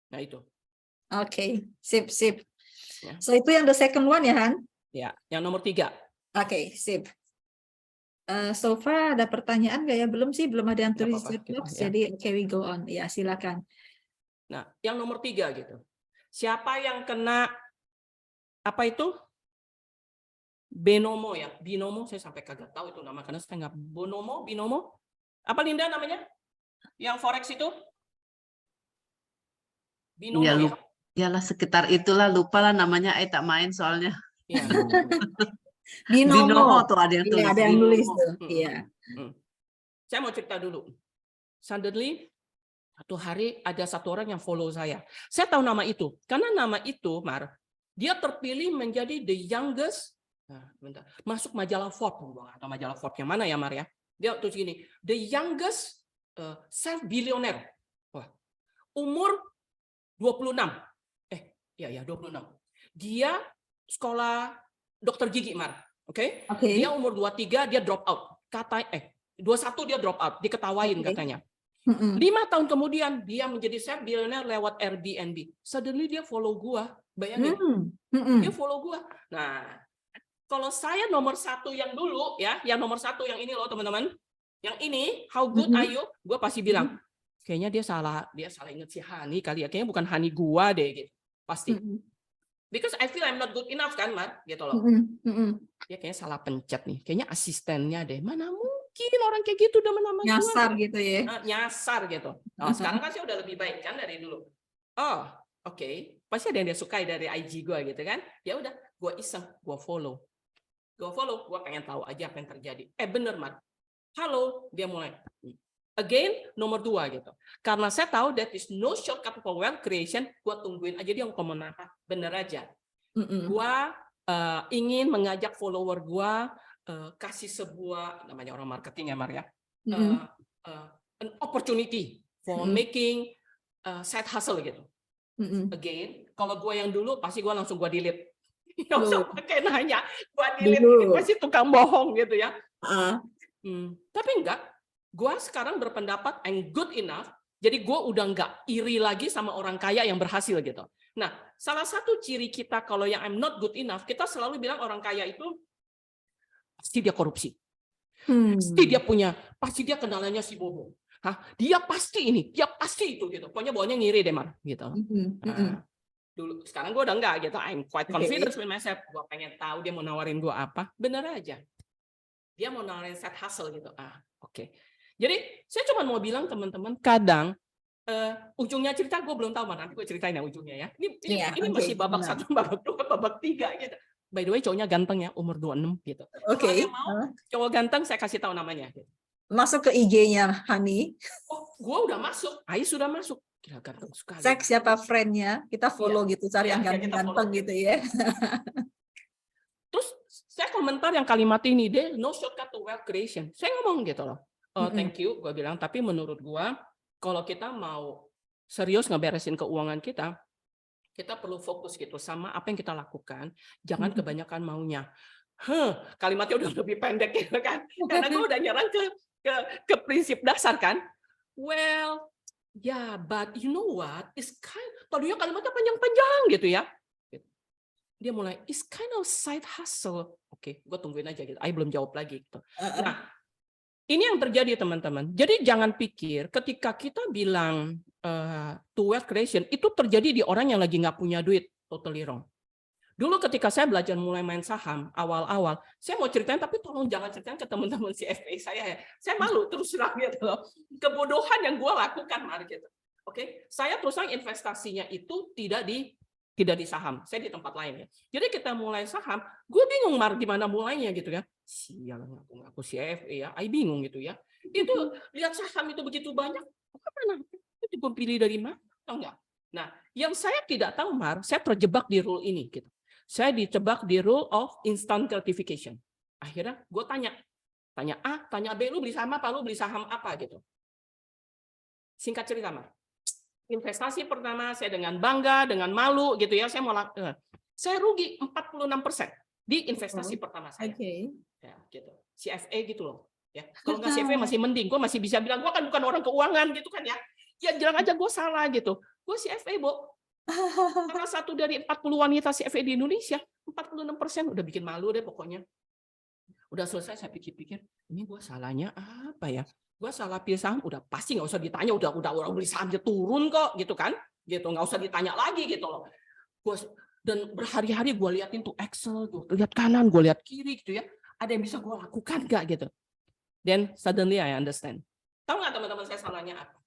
Nah itu. Oke, sip. Ya. So itu yang the second one ya, Han? Ya, yang nomor 3. Oke, sip. So far ada pertanyaan nggak ya? Belum sih, belum ada yang Nggak tulis apa-apa, chat box, ya. jadi okay, we go on. Ya, silakan. Nah, yang nomor 3 gitu. Siapa yang kena apa itu? Binomo ya. Binomo saya sampai kagak tahu itu nama karena saya nggak binomo. Apa Linda namanya? Yang forex itu? Binomo Ya, ya. Yalah sekitar itulah, lupa lah namanya, tak main soalnya. Ya. Binomo tuh ada yang tulis. Iya, ada yang nulis Binomo. tuh. Iya. Saya mau cerita dulu. Suddenly satu hari ada satu orang yang follow saya. Saya tahu nama itu karena nama itu, Mar, dia terpilih menjadi the youngest. Nah, bentar. Masuk majalah Forbes atau majalah Forbes yang mana ya, Mar ya? Dia tulis gini, the youngest self billionaire. Wah, umur 26. 26. Dia sekolah dokter gigi, Mar. Oke? Oke. Dia umur 23 dia drop out. 21 dia drop out, diketawain katanya. 5 tahun kemudian dia menjadi self billionaire lewat Airbnb. Suddenly dia follow gua. Bayangin. Dia follow gua. Nah, kalau saya nomor 1 yang dulu ya, yang nomor 1 yang ini loh teman-teman. Yang ini, how good are you? Gua pasti bilang, kayaknya dia salah inget si Hani kali ya. Kayaknya bukan Hani gua deh gitu. Pasti. Because I feel I'm not good enough kan, Mar, gitu loh. Dia kayaknya salah pencet nih. Kayaknya asistennya deh. Mana mungkin orang kayak gitu udah nama gua. Nyasar gitu ya. Nyasar gitu. Nah, sekarang kan sih udah lebih baik kan dari dulu. Oh, oke. Pasti ada yang dia sukai dari IG gua gitu kan. Ya udah, gua iseng, gua follow. Gua pengen tahu aja apa yang terjadi. Bener, Mar. Halo, dia mulai. Again, nomor 2 gitu. Karena saya tahu that is no shortcut for wealth creation, gue tungguin aja dia ngomong apa. Bener aja. Gue ingin mengajak follower gue kasih sebuah, namanya orang marketing ya, Mar ya, an opportunity for making side hustle gitu. Again, kalau gue yang dulu pasti gue langsung gue delete. Nggak usah pakai nanya, gue delete, pasti tukang bohong gitu ya. Tapi enggak. Gue sekarang berpendapat I'm good enough, jadi gue udah nggak iri lagi sama orang kaya yang berhasil gitu. Nah, salah satu ciri kita kalau yang I'm not good enough, kita selalu bilang orang kaya itu pasti dia korupsi, pasti dia kenalannya si Bobo, dia pasti ini, dia pasti itu gitu. Pokoknya bawahnya ngiri deh, Mar, gitu. Dulu, sekarang gue udah enggak gitu. I'm quite confident with myself. Gue pengen tahu dia mau nawarin gue apa, bener aja. Dia mau nawarin side hustle gitu. Oke. Jadi saya cuma mau bilang teman-teman, kadang ujungnya cerita gue belum tahu, Mar. Nanti gue ceritain ya ujungnya ya. Ini masih babak 1, babak 2, babak 3 gitu. By the way, cowoknya ganteng ya, umur 26 gitu. Kalau yang mau cowok ganteng, saya kasih tahu namanya. Masuk ke IG-nya Hani. Oh, gue udah masuk. Ais sudah masuk. Gila, ganteng sekali. Cek siapa friend-nya, kita follow gitu, cari yang ganteng-ganteng gitu ya. Terus saya Saya komentar yang kalimat ini, there no shortcut to wealth creation. Saya ngomong gitu loh. Thank you, gue bilang. Tapi menurut gue, kalau kita mau serius ngeberesin keuangan kita perlu fokus gitu sama apa yang kita lakukan. Jangan kebanyakan maunya. Kalimatnya udah lebih pendek gitu kan. Karena gue udah nyerang ke prinsip dasar kan. Well, yeah, but you know what? Tadinya kalimatnya panjang-panjang gitu ya. Dia mulai, it's kind of side hustle. Oke, gue tungguin aja gitu. Ai belum jawab lagi gitu. Nah, ini yang terjadi teman-teman. Jadi jangan pikir ketika kita bilang to wealth creation, itu terjadi di orang yang lagi nggak punya duit. Totally wrong. Dulu ketika saya belajar mulai main saham, awal-awal, saya mau ceritain, tapi tolong jangan ceritain ke teman-teman CFA saya ya. Saya malu terus terang gitu loh. Kebodohan yang gue lakukan, mari gitu. Oke, saya terus terang investasinya itu tidak di saham, saya di tempat lain ya. Jadi kita mulai saham, gue bingung gimana mulainya gitu ya. Sial, ngaku CFA ya, I bingung gitu ya. Itu lihat saham itu begitu banyak, mana? Itu gue pilih dari mana? Tahu nggak? Nah, yang saya tidak tahu saya terjebak di rule ini gitu. Saya dijebak di rule of instant gratification. Akhirnya gue tanya A, tanya B, lu beli saham apa? Lu beli saham apa gitu. Singkat cerita, investasi pertama saya dengan bangga, dengan malu gitu ya, saya rugi 46% di investasi pertama saya. Ya, gitu. CFA gitu loh. Ya, kalau nggak CFA masih mending, gue masih bisa bilang gue kan bukan orang keuangan gitu kan ya. Ya bilang aja gue salah gitu. Gue CFA, Bo. Salah satu dari 40 wanita CFA di Indonesia, 46% udah bikin malu deh pokoknya. Udah selesai saya pikir-pikir, ini gue salahnya apa ya? Gue salah pilih saham, udah pasti nggak usah ditanya, udah beli sahamnya turun kok, gitu kan? Gitu, nggak usah ditanya lagi gitu loh. Dan berhari-hari gue liatin tuh Excel, gue lihat kanan, gue lihat kiri gitu ya. Ada yang bisa gue lakukan nggak gitu? Then suddenly I understand. Tahu nggak teman-teman saya salahnya apa?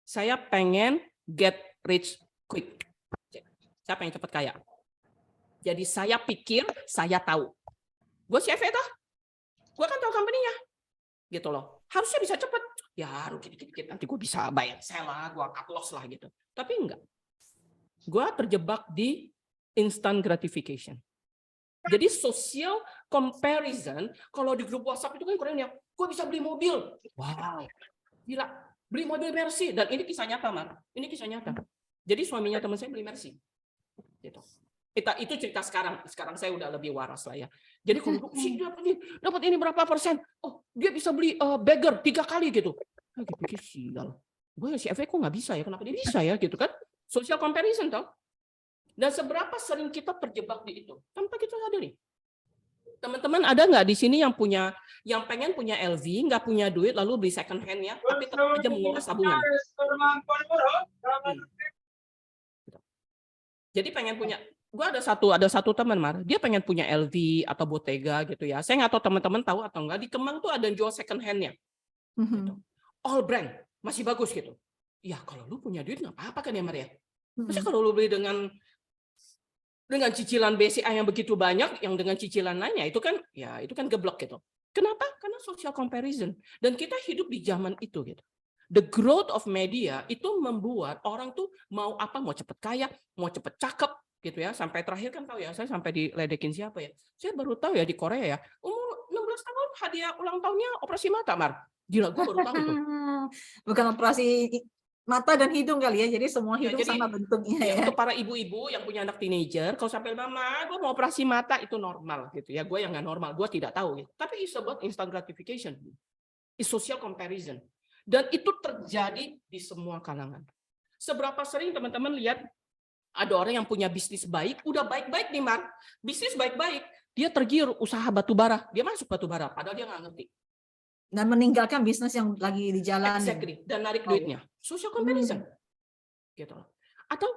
Saya pengen get rich quick. Saya pengen cepat kaya. Jadi saya pikir saya tahu. Gue CFA toh, gue kan tahu company-nya. Gitu loh. Harusnya bisa cepat. Ya rugi dikit-dikit nanti gue bisa bayar sell lah, gue cut loss lah gitu. Tapi enggak. Gue terjebak di instant gratification. Jadi social comparison, kalau di grup WhatsApp itu kan keren ya, gue bisa beli mobil. Wow. Gila. Beli mobil Mercy. Dan ini kisah nyata, Ini kisah nyata. Jadi suaminya teman saya beli Mercy. Gitu. Itu cerita sekarang. Sekarang saya udah lebih waras lah ya. Jadi kalau dapat ini berapa persen? Oh, dia bisa beli Bagger 3 kali gitu. Lagi pikir sial. Gue CFA kok nggak bisa ya? Kenapa dia bisa ya? Gitu kan? Social comparison toh. Dan seberapa sering kita terjebak di itu tanpa kita sadari. Teman-teman ada nggak di sini yang pengen punya LV, nggak punya duit lalu beli second hand ya, tapi tetap aja menguras tabungan. Jadi pengen punya. Gue ada satu teman dia pengen punya LV atau Bottega gitu ya. Saya nggak tahu teman-teman tahu atau enggak, di Kemang tuh ada yang jual second hand-nya. Gitu. All brand, masih bagus gitu. Ya kalau lu punya duit nggak apa-apa kan ya Maria. Maksudnya kalau lu beli dengan cicilan BCA yang begitu banyak, yang dengan cicilan lainnya itu kan geblek gitu. Kenapa? Karena social comparison. Dan kita hidup di zaman itu gitu. The growth of media itu membuat orang tuh mau cepet kaya, mau cepet cakep gitu ya. Sampai terakhir kan tahu ya, saya sampai diledekin siapa ya. Saya baru tahu ya di Korea ya, umur 16 tahun hadiah ulang tahunnya operasi mata, Gila, gue baru tahu tuh. Bukan operasi mata dan hidung kali ya, jadi semua hidung jadi, sama bentuknya ya. Untuk para ibu-ibu yang punya anak teenager, kalau sampai mama, gue mau operasi mata, itu normal gitu ya. Gue yang nggak normal, gue tidak tahu gitu. Tapi it's about instant gratification, it's social comparison, dan itu terjadi di semua kalangan. Seberapa sering teman-teman lihat ada orang yang punya bisnis baik, udah baik-baik nih bisnis baik-baik, dia tergiur usaha batu bara, dia masuk batu bara, padahal dia nggak ngerti. Dan meninggalkan bisnis yang lagi di jalan. Exactly. Dan narik duitnya. Social comparison. Gitu. Atau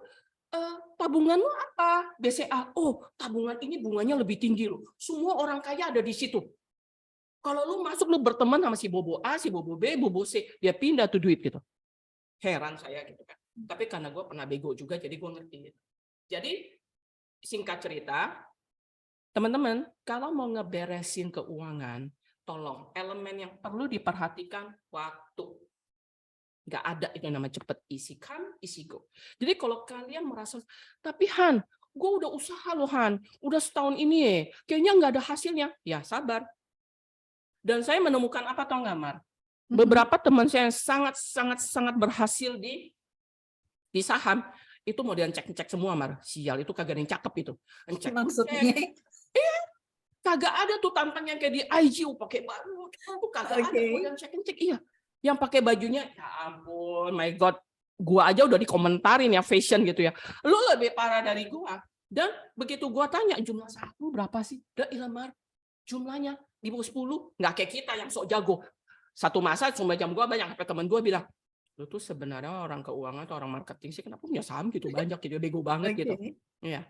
tabungan lo apa? BCA. Oh, tabungan ini bunganya lebih tinggi loh. Semua orang kaya ada di situ. Kalau lu masuk, lu berteman sama si Bobo A, si Bobo B, Bobo C, dia pindah tuh duit gitu. Heran saya gitu kan. Tapi karena gue pernah bego juga, jadi gue ngerti. Gitu. Jadi singkat cerita, teman-teman, kalau mau ngeberesin keuangan, tolong, elemen yang perlu diperhatikan waktu. Nggak ada itu yang namanya cepet, easy come, easy go. Jadi kalau kalian merasa, tapi Han, gue udah usaha loh Han, udah setahun ini kayaknya nggak ada hasilnya. Ya sabar. Dan saya menemukan apa tau nggak Mar? Beberapa teman saya yang sangat berhasil di saham, itu model cek semua Mar. Sial, itu kagak ada yang cakep itu. Cek. Maksudnya? Kagak ada tuh tampangnya kayak di IG pakai baju. Itu kagak ada model cek. Iya. Yang pakai bajunya, ya ampun, my God. Gua aja udah dikomentarin ya fashion gitu ya. Lu lebih parah dari gua. Dan begitu gua tanya jumlah saham berapa sih? Udah Mar. Jumlahnya di bawah 10, nggak kayak kita yang sok jago. Satu masa cuma jam gua banyak sampai teman gua bilang, lu tuh sebenarnya orang keuangan atau orang marketing sih kenapa punya saham gitu banyak gitu, bego banget gitu. Iya.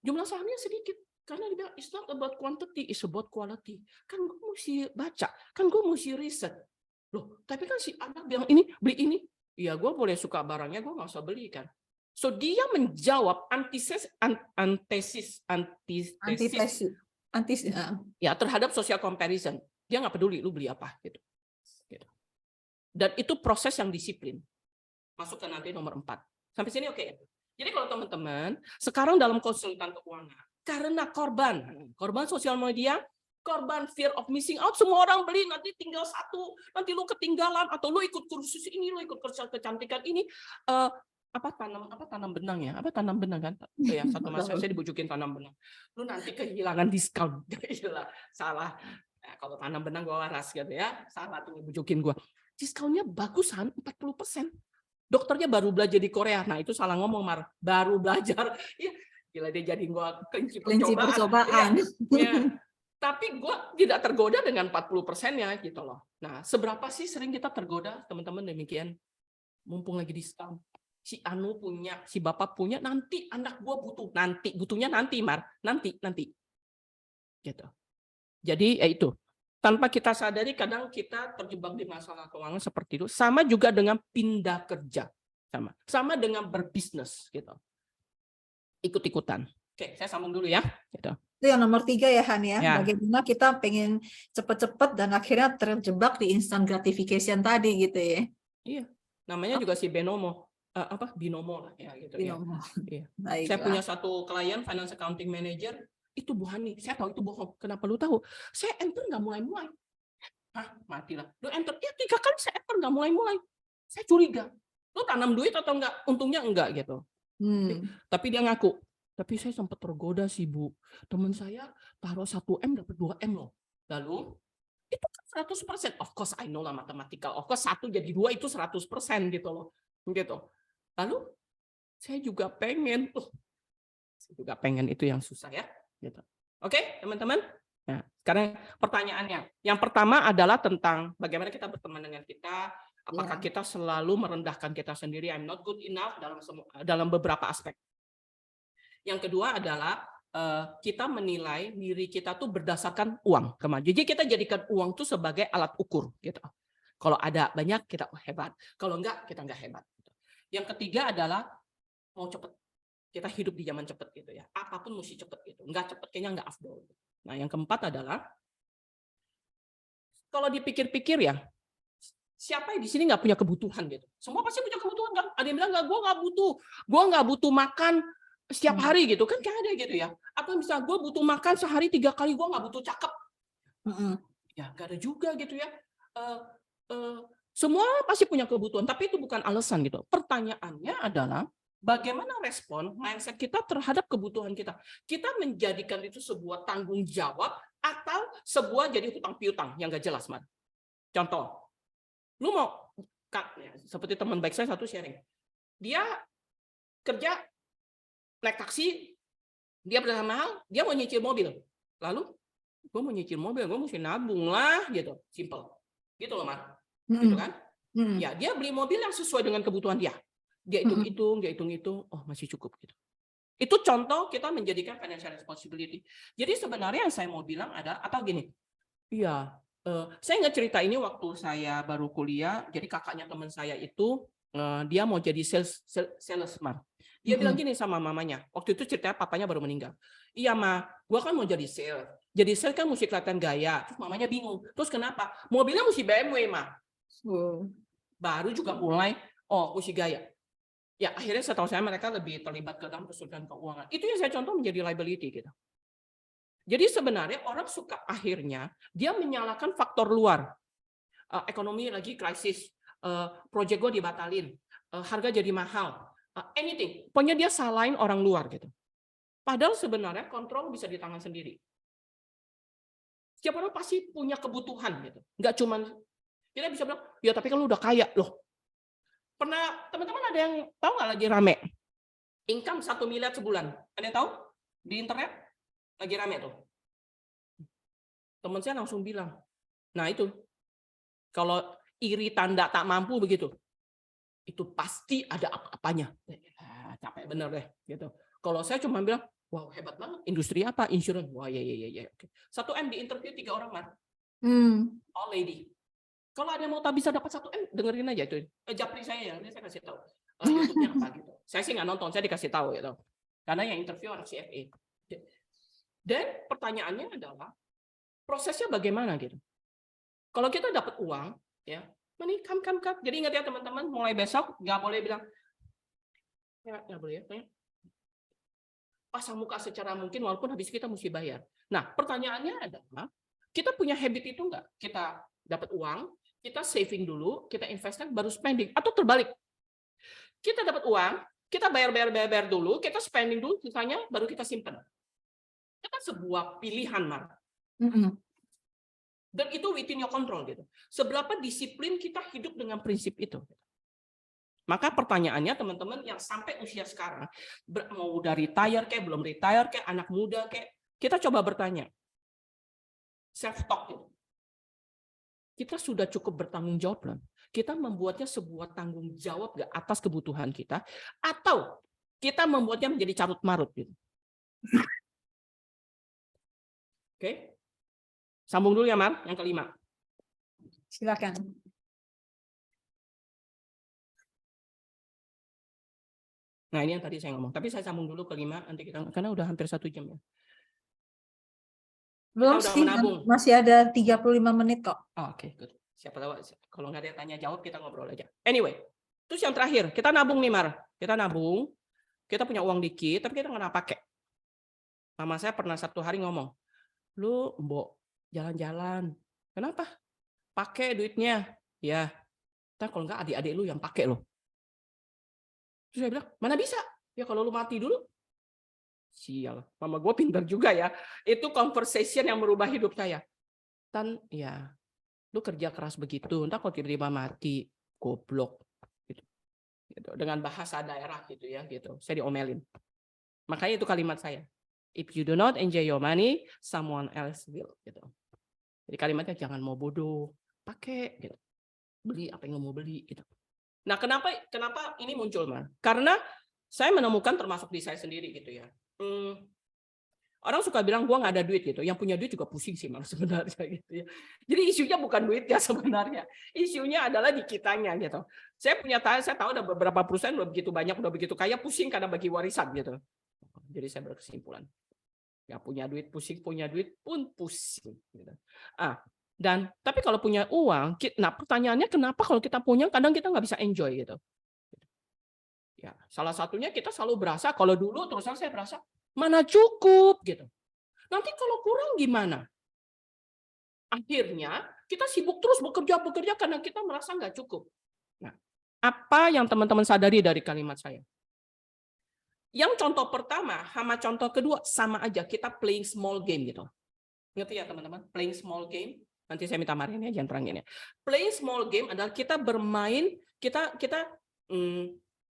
Jumlah sahamnya sedikit karena dia bilang it's not about quantity, it's about quality. Kan gue mesti baca, kan gue mesti riset. Loh, tapi kan si anak bilang ini, beli ini. Ya gue boleh suka barangnya, gue nggak usah beli kan. So dia menjawab antithesis ya terhadap social comparison. Dia nggak peduli lu beli apa gitu. Dan itu proses yang disiplin. Masuk ke nanti nomor 4. Sampai sini oke. Jadi kalau teman-teman sekarang dalam konsultan keuangan karena korban sosial media, korban fear of missing out, semua orang beli nanti tinggal satu, nanti lu ketinggalan atau lu ikut kursus ini, lu ikut kursus kecantikan ini, tanam benang ya, tanam benang kan? Ya satu masa saya dibujukin tanam benang. Lu nanti kehilangan diskon. Salah. Nah, kalau tanam benang gua waras gitu ya, salah tuh bujukin gua. Diskonnya bagusan 40%. Dokternya baru belajar di Korea. Nah, itu salah ngomong, Mar. Baru belajar. Ya, gila dia jadi gua kelinci percobaan. Ya. Tapi gua tidak tergoda dengan 40%-nya gitu loh. Nah, seberapa sih sering kita tergoda, teman-teman demikian? Mumpung lagi diskon. Si Anu punya, si Bapak punya, nanti anak gua butuh. Butuhnya nanti, Mar. Nanti. Gitu. Jadi, ya itu. Tanpa kita sadari kadang kita terjebak di masalah keuangan seperti itu. Sama juga dengan pindah kerja. Sama dengan berbisnis gitu. Ikut-ikutan. Oke, saya sambung dulu ya. Gitu. Itu yang nomor 3 ya Han ya. Bagaimana kita pengen cepet-cepet dan akhirnya terjebak di instant gratification tadi gitu ya. Iya. Namanya juga si binomo. Binomo lah ya gitu. Binomo. Ya. Iya. Saya punya satu klien finance accounting manager. Itu Bu Hani, saya tahu itu bohong. Kenapa lu tahu? Saya enter nggak mulai-mulai. Hah, matilah. Lu enter, ya 3 kali saya enter nggak mulai-mulai. Saya curiga. Lu tanam duit atau enggak? Untungnya enggak gitu. Tapi dia ngaku. Tapi saya sempat tergoda sih Bu. Teman saya taruh 1M dapat 2M loh. Lalu, itu kan 100%. Of course, I know lah matematikal. Of course, 1 jadi 2 itu 100% gitu loh. Gitu. Lalu, saya juga pengen. Itu yang susah ya. Gitu. Oke, teman-teman. Nah, sekarang pertanyaannya. Yang pertama adalah tentang bagaimana kita berteman dengan kita. Apakah kita selalu merendahkan kita sendiri? I'm not good enough dalam beberapa aspek. Yang kedua adalah kita menilai diri kita tuh berdasarkan uang. Jadi kita jadikan uang tuh sebagai alat ukur. Gitu. Kalau ada banyak kita hebat. Kalau enggak kita enggak hebat. Yang ketiga adalah mau cepat. Kita hidup di zaman cepat gitu ya. Apapun mesti cepat gitu. Enggak cepat kayaknya enggak afdol. Nah, yang keempat adalah kalau dipikir-pikir ya, siapa yang di sini nggak punya kebutuhan gitu? Semua pasti punya kebutuhan kan? Ada yang bilang gue nggak butuh makan setiap hari gitu kan? Kayak ada gitu ya. Atau misalnya gue butuh makan sehari 3 kali, gue nggak butuh cakep. Ya nggak ada juga gitu ya. Semua pasti punya kebutuhan, tapi itu bukan alasan gitu. Pertanyaannya adalah bagaimana respon mindset kita terhadap kebutuhan kita? Kita menjadikan itu sebuah tanggung jawab atau sebuah jadi hutang piutang yang nggak jelas, Mar. Contoh, lu mau seperti teman baik saya satu sharing, dia kerja naik taksi, dia berapa mahal, dia mau nyicil mobil, lalu gue mau nyicil mobil, gue mesti nabung lah, gitu, simple, gitu loh, Mar, gitu kan? Ya dia beli mobil yang sesuai dengan kebutuhan dia. Dia hitung-hitung, oh masih cukup gitu. Itu contoh kita menjadikan financial responsibility. Jadi sebenarnya yang saya mau bilang ada atau gini, iya, saya nggak cerita ini waktu saya baru kuliah. Jadi kakaknya teman saya itu dia mau jadi salesman. Dia bilang gini sama mamanya. Waktu itu ceritanya papanya baru meninggal. Iya Ma, gua kan mau jadi sales. Jadi sales kan mesti kelihatan gaya. Terus mamanya bingung. Terus kenapa? Mobilnya mesti BMW Ma. Baru juga mulai, oh mesti gaya. Ya, akhirnya setahu saya mereka lebih terlibat ke dalam kesulitan keuangan. Itu yang saya contoh menjadi liability gitu. Jadi sebenarnya orang suka akhirnya dia menyalahkan faktor luar. Ekonomi lagi krisis, proyek gue dibatalin, harga jadi mahal, anything. Pokoknya dia salahin orang luar gitu. Padahal sebenarnya kontrol bisa di tangan sendiri. Setiap orang pasti punya kebutuhan gitu. Nggak cuman kita bisa bilang, ya tapi kan lu udah kaya loh. Pernah teman-teman ada yang tahu nggak lagi rame? Income 1 miliar sebulan. Ada yang tahu? Di internet lagi rame tuh. Teman saya langsung bilang, nah itu kalau iri tanda tak mampu begitu, itu pasti ada apa-apanya. Capek bener deh gitu. Kalau saya cuma bilang, wow hebat banget. Industri apa? Insurance. Wah ya. Oke. 1M di interview 3 orang kan. All lady. Kalau ada yang mau bisa dapat 1M, dengerin aja itu. Japri saya ya, ini saya kasih tahu. YouTube-nya apa gitu. Saya sih nggak nonton, saya dikasih tahu gitu. Karena yang interview anak CFA. Dan pertanyaannya adalah prosesnya bagaimana gitu. Kalau kita dapat uang, ya, money come. Jadi ingat ya teman-teman, mulai besok nggak boleh bilang, ya nggak boleh ya. Pasang muka secara mungkin walaupun habis kita mesti bayar. Nah, pertanyaannya adalah, kita punya habit itu nggak? Kita dapat uang, kita saving dulu, kita investkan, baru spending. Atau terbalik. Kita dapat uang, kita bayar dulu, kita spending dulu, sisanya baru kita simpan. Itu kan sebuah pilihan, Mar. Dan itu within your control gitu. Seberapa disiplin kita hidup dengan prinsip itu. Maka pertanyaannya teman-teman yang sampai usia sekarang, mau udah retire kayak belum retire kayak anak muda kayak, kita coba bertanya. Self talk gitu. Kita sudah cukup bertanggung jawab belum? Kita membuatnya sebuah tanggung jawab nggak atas kebutuhan kita, atau kita membuatnya menjadi carut marut gitu. Oke, sambung dulu ya Mar, yang kelima. Silakan. Nah ini yang tadi saya ngomong, tapi saya sambung dulu kelima, nanti kita karena udah hampir 1 jam ya. Belum udah sih, menabung. masih ada 35 menit kok. Oh, oke, good. Siapa tahu kalau nggak ada yang tanya jawab kita ngobrol aja. Anyway, terus yang terakhir kita nabung nih Mar. Kita nabung, kita punya uang dikit, tapi kita nggak pakai. Mama saya pernah satu hari ngomong, lu mbok jalan-jalan, kenapa? Pakai duitnya, ya. Ntar kalau nggak adik-adik lu yang pakai loh. Terus saya bilang, mana bisa? Ya kalau lu mati dulu. Sial, mama gue pintar juga ya. Itu conversation yang merubah hidup saya. Dan ya, lu kerja keras begitu, entar kalau tiba-tiba mati, goblok. Gitu. Dengan bahasa daerah gitu ya, gitu. Saya diomelin. Makanya itu kalimat saya. If you do not enjoy your money, someone else will. Gitu. Jadi kalimatnya jangan mau bodoh, pakai. Gitu. Beli apa yang mau beli. Gitu. Nah, kenapa ini muncul, Mar? Karena saya menemukan termasuk di saya sendiri gitu ya. Orang suka bilang gua nggak ada duit gitu. Yang punya duit juga pusing sih malah sebenarnya gitu ya. Jadi isunya bukan duitnya sebenarnya. Isunya adalah di kitanya gitu. Saya tahu ada beberapa perusahaan udah begitu banyak, udah begitu kaya, pusing karena bagi warisan gitu. Jadi saya berkesimpulan. Nggak punya duit pusing, punya duit pun pusing gitu. Tapi kalau punya uang, nah pertanyaannya kenapa kalau kita punya kadang kita nggak bisa enjoy gitu. Ya, salah satunya kita selalu berasa kalau dulu terus saya berasa mana cukup gitu. Nanti kalau kurang gimana? Akhirnya kita sibuk terus bekerja karena kita merasa nggak cukup. Nah, apa yang teman-teman sadari dari kalimat saya? Yang contoh pertama sama contoh kedua sama aja, kita playing small game gitu. Ngerti ya teman-teman? Playing small game. Nanti saya minta Marian ya, jangan terangin ya. Playing small game adalah kita bermain, kita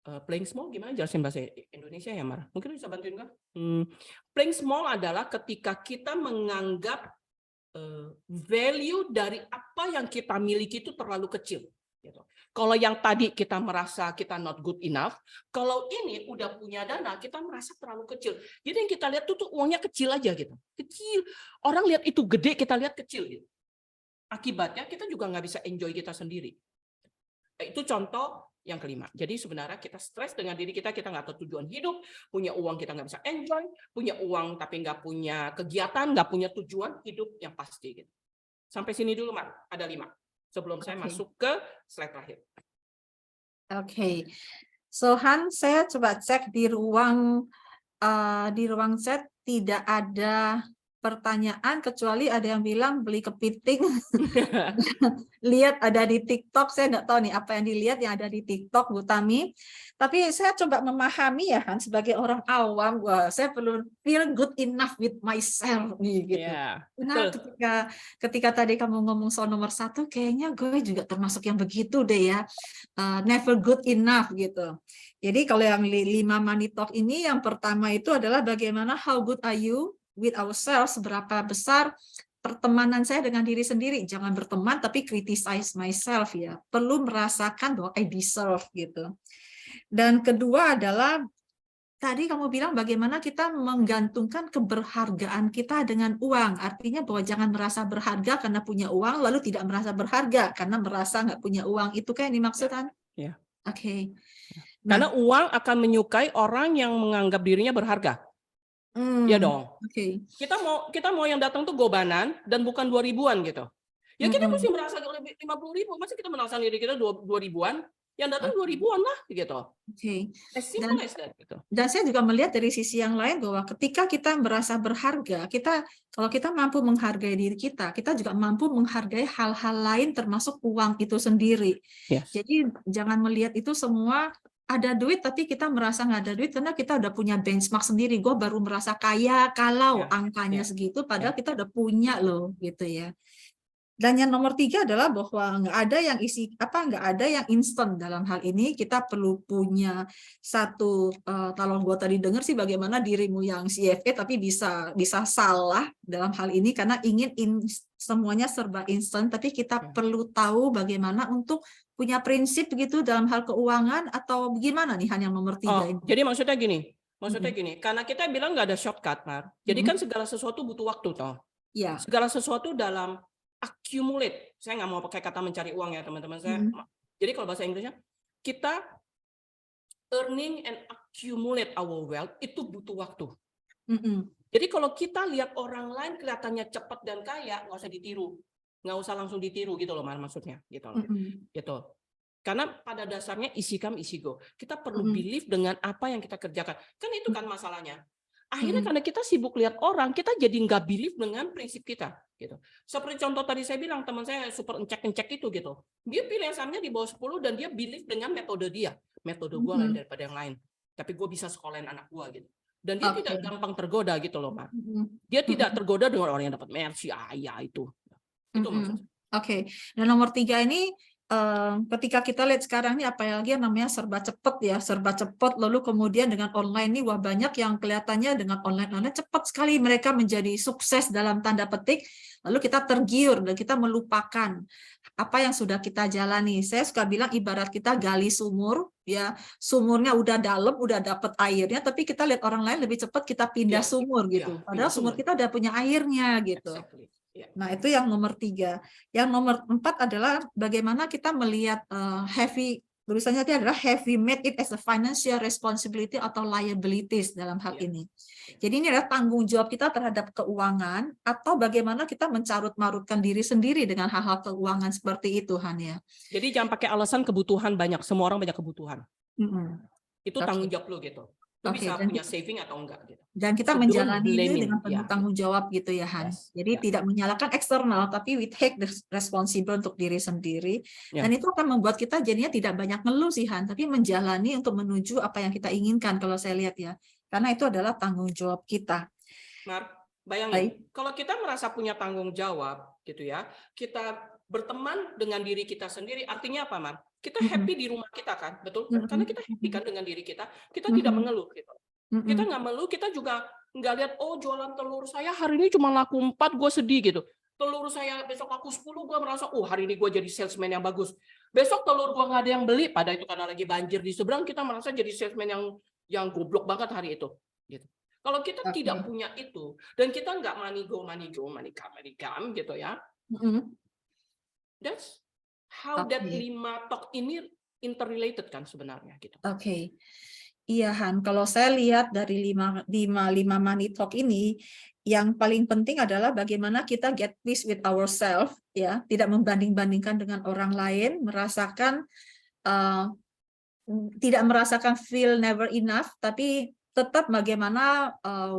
playing small gimana jelasin bahasa Indonesia ya Mar? Mungkin bisa bantuin nggak? Playing small adalah ketika kita menganggap value dari apa yang kita miliki itu terlalu kecil. Gitu. Kalau yang tadi kita merasa kita not good enough, kalau ini udah punya dana kita merasa terlalu kecil. Jadi yang kita lihat tuh uangnya kecil aja gitu, kecil. Orang lihat itu gede, kita lihat kecil gitu. Akibatnya kita juga nggak bisa enjoy kita sendiri. Itu contoh yang kelima. Jadi sebenarnya kita stres dengan diri kita nggak tahu tujuan hidup, punya uang kita nggak bisa enjoy, punya uang tapi nggak punya kegiatan, nggak punya tujuan hidup yang pasti. Gitu. Sampai sini dulu, Mak. Ada 5. Sebelum saya masuk ke slide terakhir. Oke. So Han, saya coba cek di ruang chat tidak ada pertanyaan kecuali ada yang bilang beli kepiting. Lihat ada di TikTok, saya nggak tahu nih apa yang dilihat yang ada di TikTok, Bu Tami. Tapi saya coba memahami ya Han, sebagai orang awam, wah, saya perlu feel good enough with myself nih gitu. Ya, Karena betul. ketika tadi kamu ngomong soal nomor 1, kayaknya gue juga termasuk yang begitu deh ya. Never good enough gitu. Jadi kalau yang 5 money talk ini, yang pertama itu adalah bagaimana how good are you with ourselves, seberapa besar pertemanan saya dengan diri sendiri. Jangan berteman tapi criticize myself ya. Perlu merasakan bahwa I deserve gitu. Dan kedua adalah tadi kamu bilang bagaimana kita menggantungkan keberhargaan kita dengan uang. Artinya bahwa jangan merasa berharga karena punya uang, lalu tidak merasa berharga karena merasa nggak punya uang. Itu kan yang dimaksud kan? Ya. Oke. Karena uang akan menyukai orang yang menganggap dirinya berharga. Ya dong. Oke. Kita mau yang datang tuh gobanan dan bukan 2000-an gitu. Ya kita mesti merasa lebih 50.000. Masa kita merasa diri kita 2000-an? Yang datang 2000-an lah gitu. Oke. As simple as that gitu. Dan saya juga melihat dari sisi yang lain bahwa ketika kita merasa berharga, kalau kita mampu menghargai diri kita juga mampu menghargai hal-hal lain termasuk uang itu sendiri. Yes. Jadi jangan melihat itu semua ada duit tapi kita merasa nggak ada duit karena kita udah punya benchmark sendiri. Gue baru merasa kaya kalau angkanya segitu, padahal kita udah punya loh gitu ya. Dan yang nomor 3 adalah bahwa nggak ada yang instan dalam hal ini. Kita perlu punya satu, kalau gue tadi dengar sih bagaimana dirimu yang CFA tapi bisa salah dalam hal ini karena ingin semuanya serba instan, tapi kita perlu tahu bagaimana untuk punya prinsip gitu dalam hal keuangan atau gimana nih hanya nomor 3 ini. Jadi maksudnya gini, karena kita bilang nggak ada shortcut, Mar. Jadi kan segala sesuatu butuh waktu toh. Ya. Segala sesuatu dalam accumulate. Saya nggak mau pakai kata mencari uang ya teman-teman saya. Jadi kalau bahasa Inggrisnya, kita earning and accumulate our wealth itu butuh waktu. Jadi kalau kita lihat orang lain kelihatannya cepat dan kaya, nggak usah ditiru. Nggak usah langsung ditiru gitu loh, Mar, maksudnya. Gitu loh. Gitu. Karena pada dasarnya isi come, isi go. Kita perlu believe dengan apa yang kita kerjakan. Kan itu kan masalahnya. Akhirnya karena kita sibuk lihat orang, kita jadi nggak believe dengan prinsip kita. Gitu. Seperti contoh tadi saya bilang, teman saya super encek itu gitu. Dia pilih sahamnya di bawah 10 dan dia believe dengan metode dia. Metode gue lain daripada yang lain. Tapi gue bisa sekolahin anak gue gitu. Dan dia tidak gampang tergoda gitu loh, Mak. Dia tidak tergoda dengan orang yang dapat Mercy, ayah itu. Itu maksudnya. Oke. Dan nomor 3 ini, ketika kita lihat sekarang ini apalagi yang namanya serba cepat lalu kemudian dengan online ini wah banyak yang kelihatannya dengan online cepat sekali mereka menjadi sukses dalam tanda petik, lalu kita tergiur dan kita melupakan apa yang sudah kita jalani. Saya suka bilang ibarat kita gali sumur ya, sumurnya udah dalam, udah dapat airnya, tapi kita lihat orang lain lebih cepat kita pindah sumur gitu, padahal sumur kita udah punya airnya gitu. Exactly. Nah, itu yang nomor 3. Yang nomor 4 adalah bagaimana kita melihat tulisannya itu adalah have we made it as a financial responsibility atau liabilities dalam hal ini. Jadi ini adalah tanggung jawab kita terhadap keuangan atau bagaimana kita mencarut-marutkan diri sendiri dengan hal-hal keuangan seperti itu, Han ya. Jadi jangan pakai alasan kebutuhan banyak, semua orang banyak kebutuhan. Itu tanggung jawab lo gitu. Lu bisa punya saving atau enggak gitu. Dan kita menjalani itu dengan penuh tanggung jawab gitu ya, Han. Jadi tidak menyalahkan eksternal, tapi we take the responsible untuk diri sendiri. Dan itu akan membuat kita jadinya tidak banyak ngeluh sih, Han, tapi menjalani untuk menuju apa yang kita inginkan kalau saya lihat ya. Karena itu adalah tanggung jawab kita. Mar, bayangin, kalau kita merasa punya tanggung jawab gitu ya, kita berteman dengan diri kita sendiri, artinya apa, Mar? Kita happy di rumah kita kan, betul? Karena kita happy kan dengan diri kita tidak mengeluh gitu. Kita nggak mengeluh, kita juga nggak lihat, oh jualan telur saya hari ini cuma laku 4, gue sedih gitu. Telur saya besok laku 10, gue merasa, oh hari ini gue jadi salesman yang bagus. Besok telur gue nggak ada yang beli, pada itu karena lagi banjir di seberang, kita merasa jadi salesman yang goblok banget hari itu. Gitu. Kalau kita tidak punya itu, dan kita nggak money come gitu ya, that's how that 5 talk ini interrelated kan sebenarnya gitu. Oke. Iya, Han, kalau saya lihat dari 5 money talk ini, yang paling penting adalah bagaimana kita get peace with ourselves ya, tidak membanding-bandingkan dengan orang lain, merasakan tidak merasakan feel never enough, tapi tetap bagaimana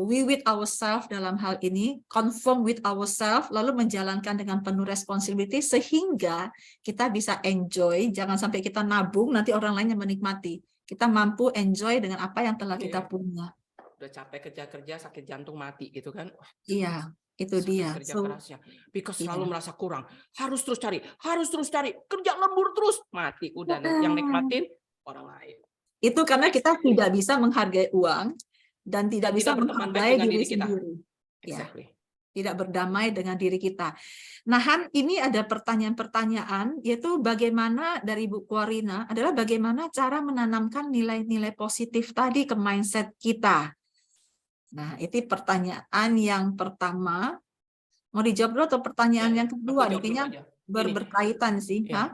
we with ourselves dalam hal ini, conform with ourselves, lalu menjalankan dengan penuh responsibility sehingga kita bisa enjoy, jangan sampai kita nabung, nanti orang lain yang menikmati. Kita mampu enjoy dengan apa yang telah kita punya. Udah capek kerja-kerja, sakit jantung mati gitu kan. Iya, itu Saking dia. kerja So, kerasnya. Because iya. selalu merasa kurang. Harus terus cari, kerja lembur terus, mati. Udah yang nikmatin orang lain. Itu karena kita tidak bisa menghargai uang dan tidak Dan bisa tidak berteman baik menghargai dengan diri diri kita. sendiri. Ya, Exactly. tidak berdamai dengan diri kita. Nah, Han, ini ada pertanyaan-pertanyaan, yaitu bagaimana dari Bu Quarina adalah bagaimana cara menanamkan nilai-nilai positif tadi ke mindset kita. Nah, itu pertanyaan yang pertama. Mau dijawab dulu atau pertanyaan yang kedua? Aku jawab Nih, kayaknya dulu aja. Gini. berkaitan sih. Iya. Hah?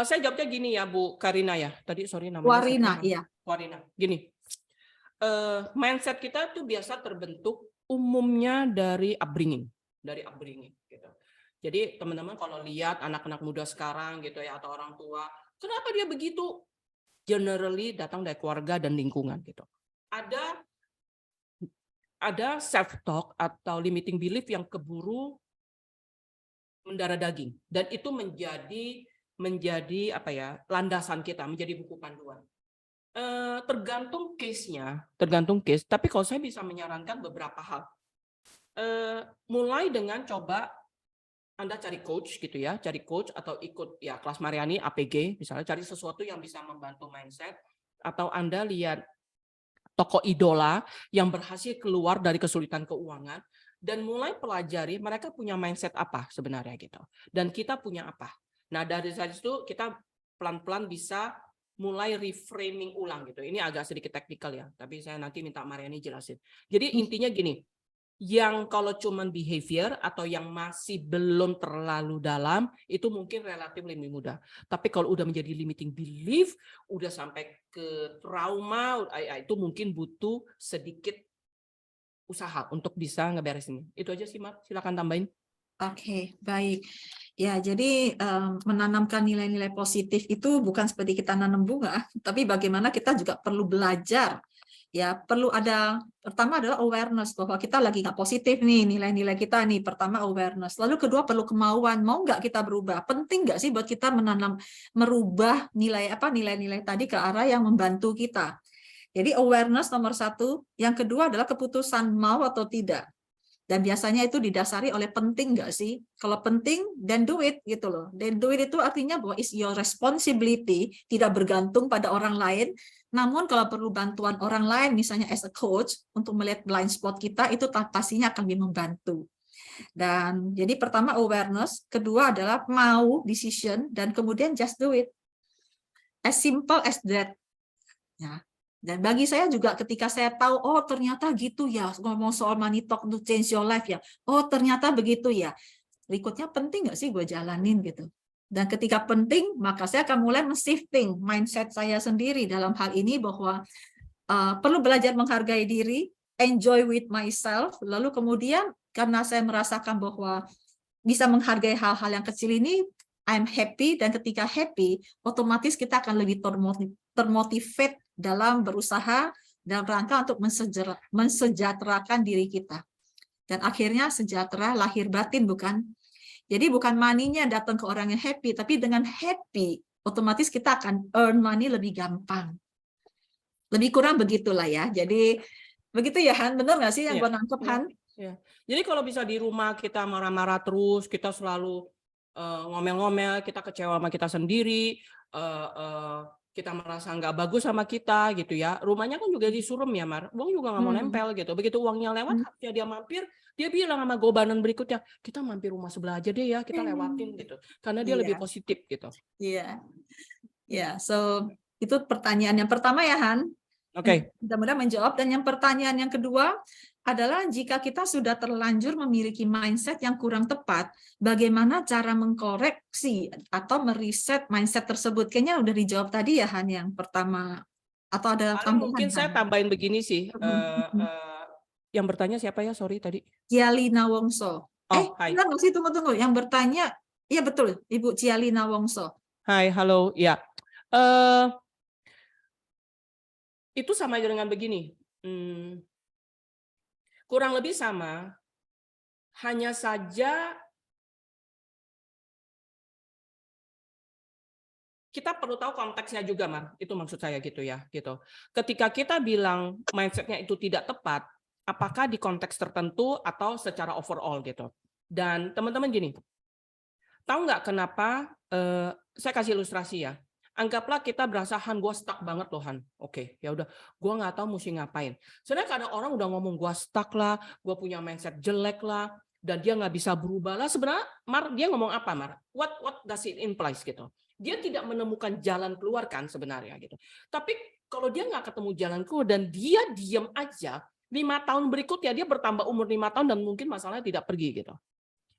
Saya jawabnya gini ya Bu Karina ya. Tadi sorry namanya Quarina, siapa? iya. Quarina. Gini. Mindset kita tuh biasa terbentuk umumnya dari upbringing, gitu. Jadi teman-teman kalau lihat anak-anak muda sekarang gitu ya atau orang tua, kenapa dia begitu? Generally datang dari keluarga dan lingkungan gitu. Ada self talk atau limiting belief yang keburu mendarah daging dan itu menjadi apa ya landasan kita, menjadi buku panduan. Tergantung case, tapi kalau saya bisa menyarankan beberapa hal. Mulai dengan coba Anda cari coach gitu ya, cari coach atau ikut ya kelas Mariani APG misalnya, cari sesuatu yang bisa membantu mindset, atau Anda lihat tokoh idola yang berhasil keluar dari kesulitan keuangan dan mulai pelajari mereka punya mindset apa sebenarnya gitu. Dan kita punya apa. Nah, dari situ kita pelan-pelan bisa mulai reframing ulang gitu. Ini agak sedikit teknikal ya, tapi saya nanti minta Mariani jelasin. Jadi intinya gini, yang kalau cuman behavior atau yang masih belum terlalu dalam itu mungkin relatif lebih mudah. Tapi kalau udah menjadi limiting belief, udah sampai ke trauma, itu mungkin butuh sedikit usaha untuk bisa ngeberesin. Itu aja sih, Mar. Silakan tambahin. Oke, baik. Ya, jadi menanamkan nilai-nilai positif itu bukan seperti kita nanam bunga, tapi bagaimana kita juga perlu belajar. Ya, perlu ada, pertama adalah awareness bahwa kita lagi nggak positif nih nilai-nilai kita nih. Pertama awareness, lalu kedua perlu kemauan. Mau nggak kita berubah? Penting nggak sih buat kita merubah nilai-nilai tadi ke arah yang membantu kita. Jadi awareness nomor satu. Yang kedua adalah keputusan mau atau tidak. Dan biasanya itu didasari oleh penting nggak sih? Kalau penting, then do it gitu loh. Then do it itu artinya bahwa is your responsibility, tidak bergantung pada orang lain. Namun kalau perlu bantuan orang lain, misalnya as a coach, untuk melihat blind spot kita, itu pastinya akan lebih membantu. Dan jadi pertama awareness, kedua adalah mau, decision, dan kemudian just do it. As simple as that. Ya. Dan bagi saya juga ketika saya tahu, oh ternyata gitu ya, ngomong soal money talk to change your life ya, oh ternyata begitu ya. Berikutnya penting nggak sih gue jalanin gitu. Dan ketika penting, maka saya akan mulai men-shifting mindset saya sendiri dalam hal ini bahwa perlu belajar menghargai diri, enjoy with myself, lalu kemudian karena saya merasakan bahwa bisa menghargai hal-hal yang kecil ini, I'm happy, dan ketika happy, otomatis kita akan lebih termotivate dalam berusaha dalam rangka untuk mensejahterakan diri kita. Dan akhirnya sejahtera lahir batin, bukan? Jadi bukan money-nya datang ke orang yang happy, tapi dengan happy, otomatis kita akan earn money lebih gampang. Lebih kurang begitulah ya. Jadi begitu ya, Han? Benar nggak sih yang gue nangkep, Han? Ya. Jadi kalau bisa di rumah kita marah-marah terus, kita selalu ngomel-ngomel, kita kecewa sama kita sendiri, kita merasa nggak bagus sama kita gitu ya. Rumahnya kan juga disurem ya, Mar. Uang juga nggak mau nempel gitu. Begitu uangnya lewat, ya dia mampir, dia bilang sama gobanan berikutnya, kita mampir rumah sebelah aja deh ya, kita lewatin gitu. Karena dia lebih positif gitu. Iya. Ya, so itu pertanyaan yang pertama ya, Han. Oke. Mudah-mudahan menjawab. Dan yang pertanyaan yang kedua adalah jika kita sudah terlanjur memiliki mindset yang kurang tepat, bagaimana cara mengkoreksi atau meriset mindset tersebut? Kayaknya udah dijawab tadi ya, Han, yang pertama. Atau ada tambahan? Mungkin saya tambahin begini sih. Yang bertanya siapa ya? Sorry tadi. Cialina Wongso. Hai. Enggak sih, tunggu. Yang bertanya, iya betul, Ibu Cialina Wongso. Hai, halo. Ya. itu sama dengan begini. Kurang lebih sama, hanya saja kita perlu tahu konteksnya juga, Mar. Itu maksud saya gitu ya, gitu. Ketika kita bilang mindset-nya itu tidak tepat, apakah di konteks tertentu atau secara overall gitu. Dan teman-teman gini, tahu nggak kenapa? Saya kasih ilustrasi ya. Anggaplah kita berasa, Han, gue stuck banget loh, Han. Oke, ya udah, gue nggak tahu mesti ngapain. Sebenarnya kadang orang udah ngomong gue stuck lah, gue punya mindset jelek lah, dan dia nggak bisa berubah lah. Sebenarnya, Mar, dia ngomong apa, Mar? What does it implies gitu? Dia tidak menemukan jalan keluar kan sebenarnya gitu. Tapi kalau dia nggak ketemu jalan keluar dan dia diam aja, 5 tahun berikutnya dia bertambah umur 5 tahun dan mungkin masalahnya tidak pergi gitu.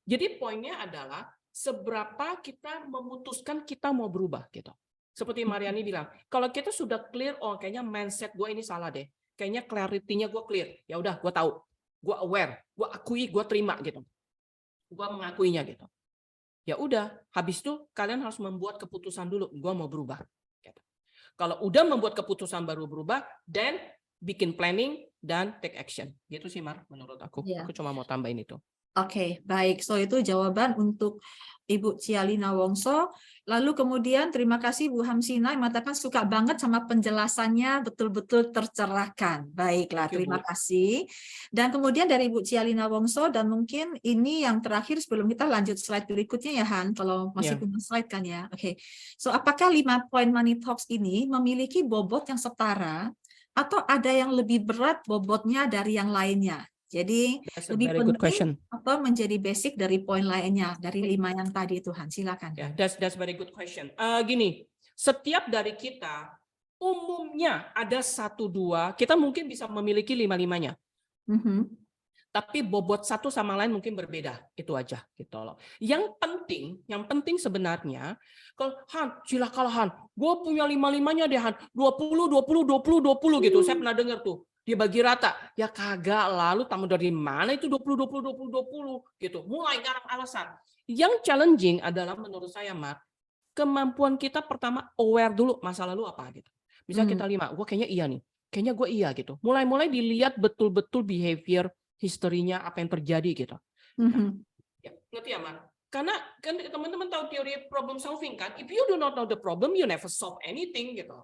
Jadi poinnya adalah seberapa kita memutuskan kita mau berubah gitu. Seperti Mariani bilang, kalau kita sudah clear, oh kayaknya mindset gue ini salah deh. Kayaknya clarity-nya gue clear. Ya udah, gue tahu, gue aware, gue akui, gue terima gitu. Gue mengakuinya gitu. Ya udah, habis itu kalian harus membuat keputusan dulu, gue mau berubah. Gitu. Kalau udah membuat keputusan baru berubah, then bikin planning dan take action. Gitu sih, Mar, menurut aku. Iya. Aku cuma mau tambahin itu. Oke, baik. So itu jawaban untuk Ibu Cialina Wongso. Lalu kemudian terima kasih Bu Hamsina yang mengatakan suka banget sama penjelasannya, betul-betul tercerahkan. Baiklah, Thank you, terima Bu. kasih. Dan kemudian dari Ibu Cialina Wongso, dan mungkin ini yang terakhir sebelum kita lanjut slide berikutnya ya, Han, kalau masih Ya. punya slide kan ya. Oke. So apakah 5 poin Money Talks ini memiliki bobot yang setara atau ada yang lebih berat bobotnya dari yang lainnya? Jadi That's a lebih very good penting question. atau menjadi basic dari poin lainnya dari 5 yang tadi, Tuhan, silakan. Ya, that's very good question. Gini, setiap dari kita umumnya ada 1-2, kita mungkin bisa memiliki 5-5-nya. Tapi bobot satu sama lain mungkin berbeda, itu aja gitu loh. Yang penting sebenarnya, kalau Han, silakan Han, gue punya 5-5-nya deh Han, 20 gitu. Saya pernah dengar tuh, dia bagi rata. Ya kagak, lalu tamu dari mana itu 20 gitu. Mulai ngarang alasan. Yang challenging adalah menurut saya, Mark, kemampuan kita pertama aware dulu masa lalu apa gitu. Bisa kita 5, gue kayaknya iya nih. Kayaknya gue iya gitu. Mulai dilihat betul-betul behavior, historinya apa yang terjadi gitu. Nah, ya, ngerti ya, Mar? Karena kan teman-teman tahu teori problem solving kan? If you do not know the problem, you never solve anything gitu.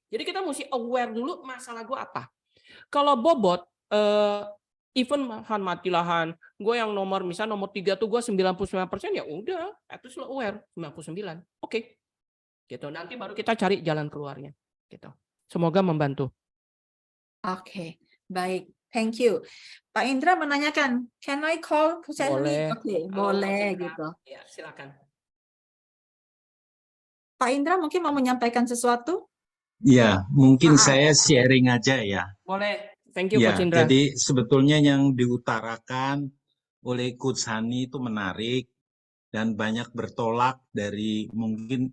Jadi kita mesti aware dulu masalah gue apa. Kalau bobot, even Han matilah Han, gue yang nomor 3 tuh gue 99%, ya udah, itu lo aware 99. Oke. Gitu. Nanti baru kita cari jalan keluarnya. Gitu. Semoga membantu. Oke, baik. Thank you. Pak Indra menanyakan, can I call Kuseni? Boleh. Oke, Halo, boleh Mas Indra. gitu. Ya, silakan. Pak Indra mungkin mau menyampaikan sesuatu? Ya, mungkin saya sharing aja ya. Boleh. Thank you, Ya, Coach Indra. jadi sebetulnya yang diutarakan oleh Coach Hani itu menarik dan banyak bertolak dari mungkin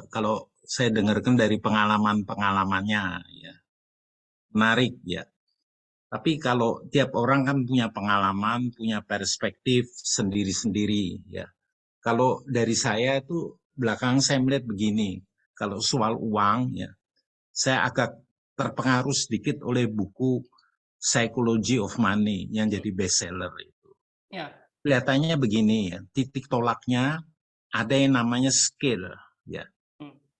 kalau saya dengarkan dari pengalaman-pengalamannya ya. Menarik ya. Tapi kalau tiap orang kan punya pengalaman, punya perspektif sendiri-sendiri ya. Kalau dari saya itu belakang saya melihat begini, kalau soal uang ya, saya agak terpengaruh sedikit oleh buku Psychology of Money yang jadi bestseller itu. Ya. Kelihatannya begini ya, titik tolaknya ada yang namanya skill ya.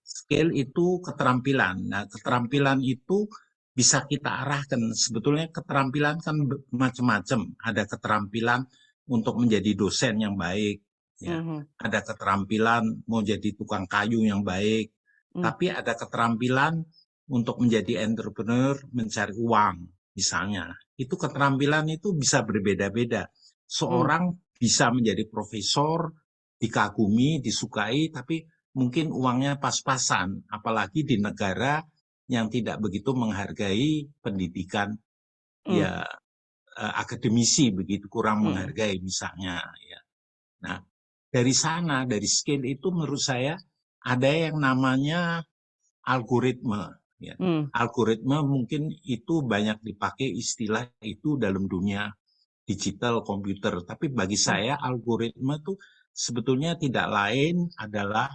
Skill itu keterampilan. Nah, keterampilan itu bisa kita arahkan. Sebetulnya keterampilan kan macam-macam. Ada keterampilan untuk menjadi dosen yang baik, ya. Ada keterampilan mau jadi tukang kayu yang baik. Tapi ada keterampilan untuk menjadi entrepreneur, mencari uang, misalnya. Itu keterampilan itu bisa berbeda-beda. Seorang bisa menjadi profesor, dikagumi, disukai, tapi mungkin uangnya pas-pasan, apalagi di negara yang tidak begitu menghargai pendidikan ya akademisi, begitu kurang menghargai misalnya ya. Nah, dari sana, dari skill itu menurut saya ada yang namanya algoritma ya. Algoritma mungkin itu banyak dipakai istilah itu dalam dunia digital komputer, tapi bagi saya algoritma itu sebetulnya tidak lain adalah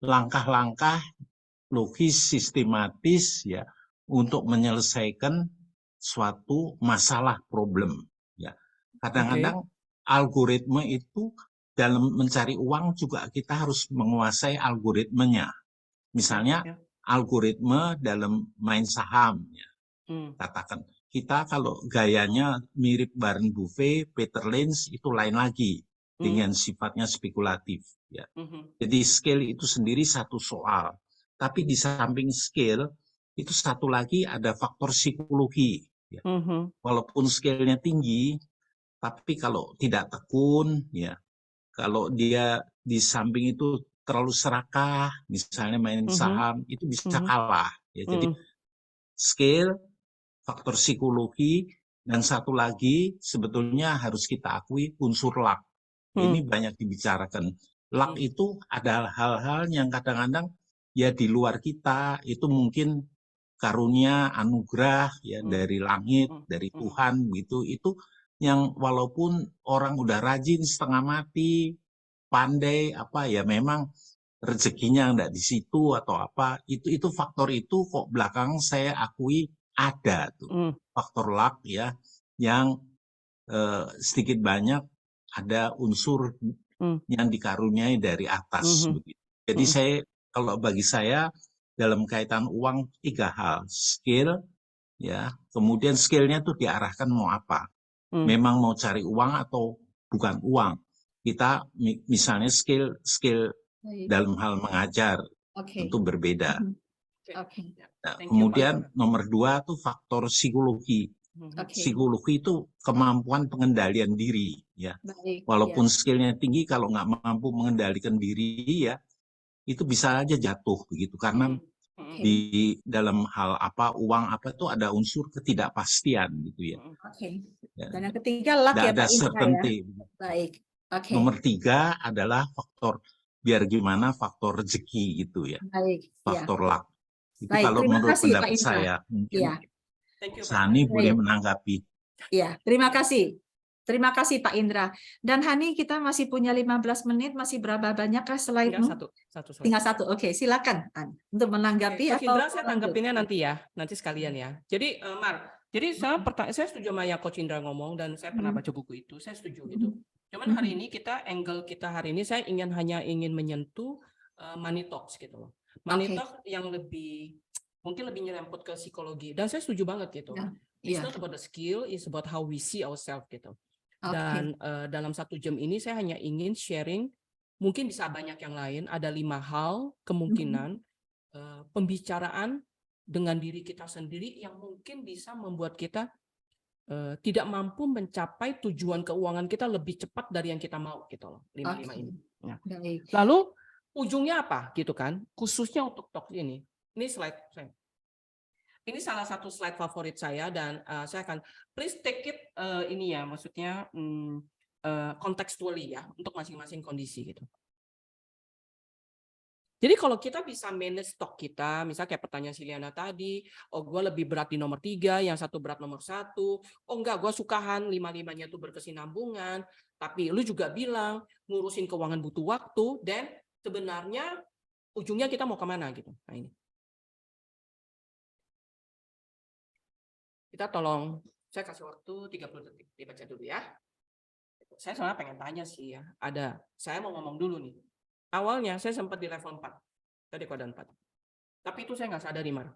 langkah-langkah logis sistematis ya untuk menyelesaikan suatu masalah problem. Ya, kadang-kadang algoritma itu dalam mencari uang juga kita harus menguasai algoritmenya. Misalnya algoritma dalam main saham. Ya. Katakan kita kalau gayanya mirip Warren Buffett, Peter Lynch itu lain lagi dengan sifatnya spekulatif. Ya. Jadi skill itu sendiri satu soal. Tapi di samping skill itu satu lagi ada faktor psikologi. Ya. Walaupun skillnya tinggi, tapi kalau tidak tekun, ya, kalau dia di samping itu terlalu serakah, misalnya main saham, itu bisa kalah. Ya. Jadi skill, faktor psikologi, dan satu lagi sebetulnya harus kita akui unsur luck. Ini banyak dibicarakan. Luck itu adalah hal-hal yang kadang-kadang ya di luar kita, itu mungkin karunia, anugerah ya dari langit, dari Tuhan gitu. Itu yang walaupun orang udah rajin setengah mati, pandai apa ya memang rezekinya enggak di situ atau apa, itu faktor itu kok belakang saya akui ada tuh. Faktor luck ya yang sedikit banyak ada unsur yang dikaruniai dari atas begitu. Jadi saya kalau bagi saya dalam kaitan uang 3 hal, skill ya, kemudian skillnya tuh diarahkan mau apa. Memang mau cari uang atau bukan uang. Kita misalnya skill dalam hal mengajar tentu berbeda. Nah, kemudian nomor 2 tuh faktor psikologi. Psikologi itu kemampuan pengendalian diri ya. Walaupun skillnya tinggi kalau nggak mampu mengendalikan diri ya itu bisa aja jatuh begitu karena di dalam hal apa uang apa itu ada unsur ketidakpastian gitu ya. Ya. Dan yang ketiga luck ya Pak Indra ya. Baik. Nomor 3 adalah faktor biar gimana faktor rezeki gitu ya. Baik. Faktor luck. Itu Baik, kalau menurut pendapat saya mungkin Sani boleh menanggapi. Iya, terima kasih. Terima kasih Pak Indra. Dan Hani, kita masih punya 15 menit, masih berapa banyakkah slide-mu? Tinggal satu. Oke, silakan untuk menanggapi. Coach Indra, saya tanggapinnya nanti ya, nanti sekalian ya. Jadi, jadi saya setuju sama yang Coach Indra ngomong dan saya pernah baca buku itu, saya setuju gitu. Cuman hari ini angle kita hari ini saya hanya ingin menyentuh money talks gitu loh. Money talk yang mungkin lebih nyerempet ke psikologi dan saya setuju banget gitu. It's not about the skill, it's about how we see ourselves gitu. Dan dalam 1 jam ini saya hanya ingin sharing, mungkin bisa banyak yang lain, ada 5 hal kemungkinan pembicaraan dengan diri kita sendiri yang mungkin bisa membuat kita tidak mampu mencapai tujuan keuangan kita lebih cepat dari yang kita mau gitu loh. 5 ini. Nah. Lalu ujungnya apa gitu kan? Khususnya untuk talk ini slide saya. Ini salah satu slide favorit saya dan saya akan please take it ini ya maksudnya contextually ya untuk masing-masing kondisi gitu. Jadi kalau kita bisa manage stok kita, misalnya kayak pertanyaan Siliana tadi, oh gue lebih berat di nomor 3, yang satu berat nomor 1, oh enggak gue sukahan 5-5-nya tuh berkesinambungan, tapi lu juga bilang ngurusin keuangan butuh waktu dan sebenarnya ujungnya kita mau kemana gitu. Nah ini. Kita tolong, saya kasih waktu 30 detik, dibaca dulu ya. Saya sebenarnya pengen tanya sih ya, saya mau ngomong dulu nih. Awalnya saya sempat di level 4, tadi kode 4. Tapi itu saya nggak sadari, Mar.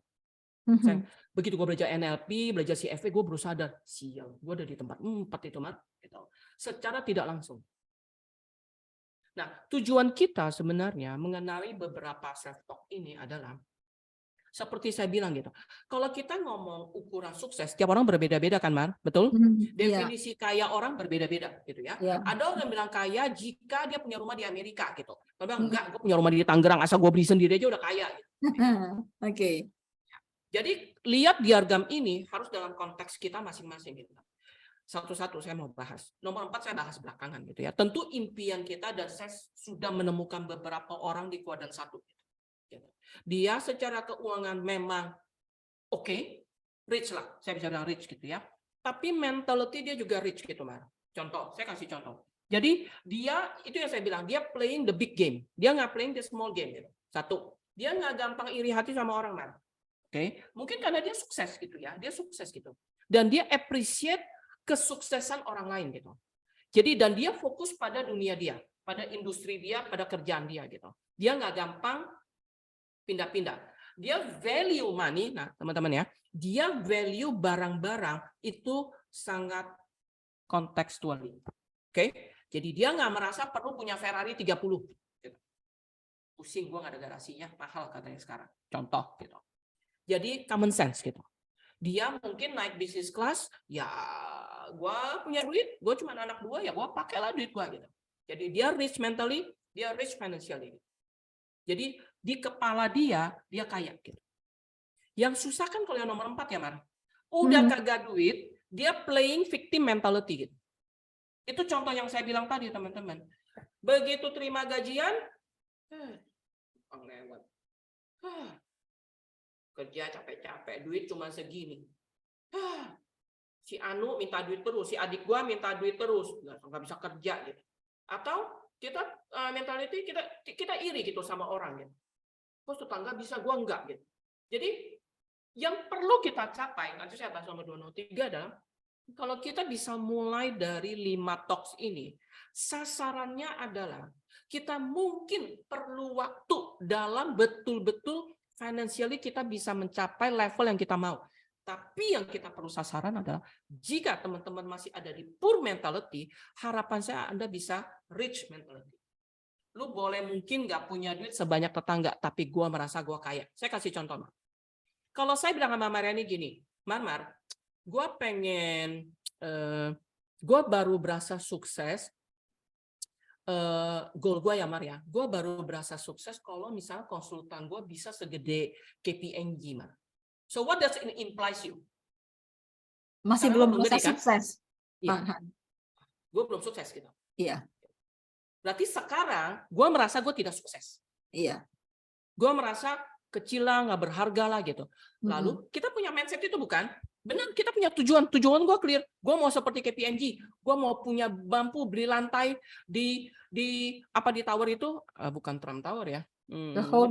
Begitu gue belajar NLP, belajar CFP, gue baru sadar, sial, gue ada di tempat 4 itu, Mar. Gitu. Secara tidak langsung. Nah, tujuan kita sebenarnya mengenali beberapa self-talk ini adalah seperti saya bilang gitu. Kalau kita ngomong ukuran sukses, tiap orang berbeda-beda kan, Mar? Betul? Definisi kaya orang berbeda-beda gitu ya. Ada orang yang bilang kaya jika dia punya rumah di Amerika gitu. Dia bilang enggak, gue punya rumah di Tangerang, asal gue beli sendiri aja udah kaya. Gitu. Oke. Jadi lihat diagram ini harus dalam konteks kita masing-masing gitu. Satu-satu saya mau bahas. Nomor 4 saya bahas belakangan gitu ya. Tentu impian kita dan saya sudah menemukan beberapa orang di kuadran 1. Dia secara keuangan memang oke, rich lah, saya bisa bilang rich gitu ya. Tapi mentality dia juga rich gitu, Mar. Contoh, saya kasih contoh. Jadi dia, itu yang saya bilang, dia playing the big game. Dia nggak playing the small game gitu. 1, dia nggak gampang iri hati sama orang, Mar. Oke, mungkin karena dia sukses gitu ya, dia sukses gitu. Dan dia appreciate kesuksesan orang lain gitu. Jadi dan dia fokus pada dunia dia, pada industri dia, pada kerjaan dia gitu. Dia nggak gampang pindah-pindah. Dia value money, nah teman-teman ya, dia value barang-barang itu sangat kontekstual. Oke, jadi dia nggak merasa perlu punya Ferrari 30. Gitu. Pusing, gua nggak ada garasinya, mahal katanya sekarang. Contoh gitu. Jadi common sense gitu. Dia mungkin naik bisnis kelas, ya gua punya duit, gua cuma anak 2, ya gua pakailah duit gua gitu. Jadi dia rich mentally, dia rich financially. Jadi di kepala dia kaya gitu. Yang susah kan kalau yang nomor 4 ya, Mar. Udah kagak duit, dia playing victim mentality gitu. Itu contoh yang saya bilang tadi, teman-teman. Begitu terima gajian, lewat. Kerja capek-capek, duit cuma segini. Si Anu minta duit terus, si adik gua minta duit terus, nggak bisa kerja gitu. Atau kita mentality kita iri gitu sama orang gitu. Kok tetangga bisa, gua enggak gitu. Jadi yang perlu kita capai, nanti saya bahas nomor 203 adalah kalau kita bisa mulai dari 5 talks ini, sasarannya adalah kita mungkin perlu waktu dalam betul-betul financially kita bisa mencapai level yang kita mau. Tapi yang kita perlu sasaran adalah jika teman-teman masih ada di poor mentality, harapan saya Anda bisa rich mentality. Lu boleh mungkin nggak punya duit sebanyak tetangga, tapi gua merasa gua kaya. Saya kasih contoh. Kalau saya bilang sama Mariani gini, Mar, gua pengen, gua baru berasa sukses, goal gue ya Mar ya, gue baru berasa sukses kalau misalnya konsultan gue bisa segede KPMG, Mar. So what does it implies you? Masih Karena belum lo bisa gede, kan? sukses. Iya. Gue belum sukses gitu. Iya. Berarti sekarang gue merasa gue tidak sukses. Iya. Gue merasa kecil lah, nggak berharga lah gitu. Lalu kita punya mindset itu bukan? Benar, kita punya tujuan gue clear. Gue mau seperti KPMG, gue mau punya mampu beli lantai di tower itu, bukan Trump Tower ya, The whole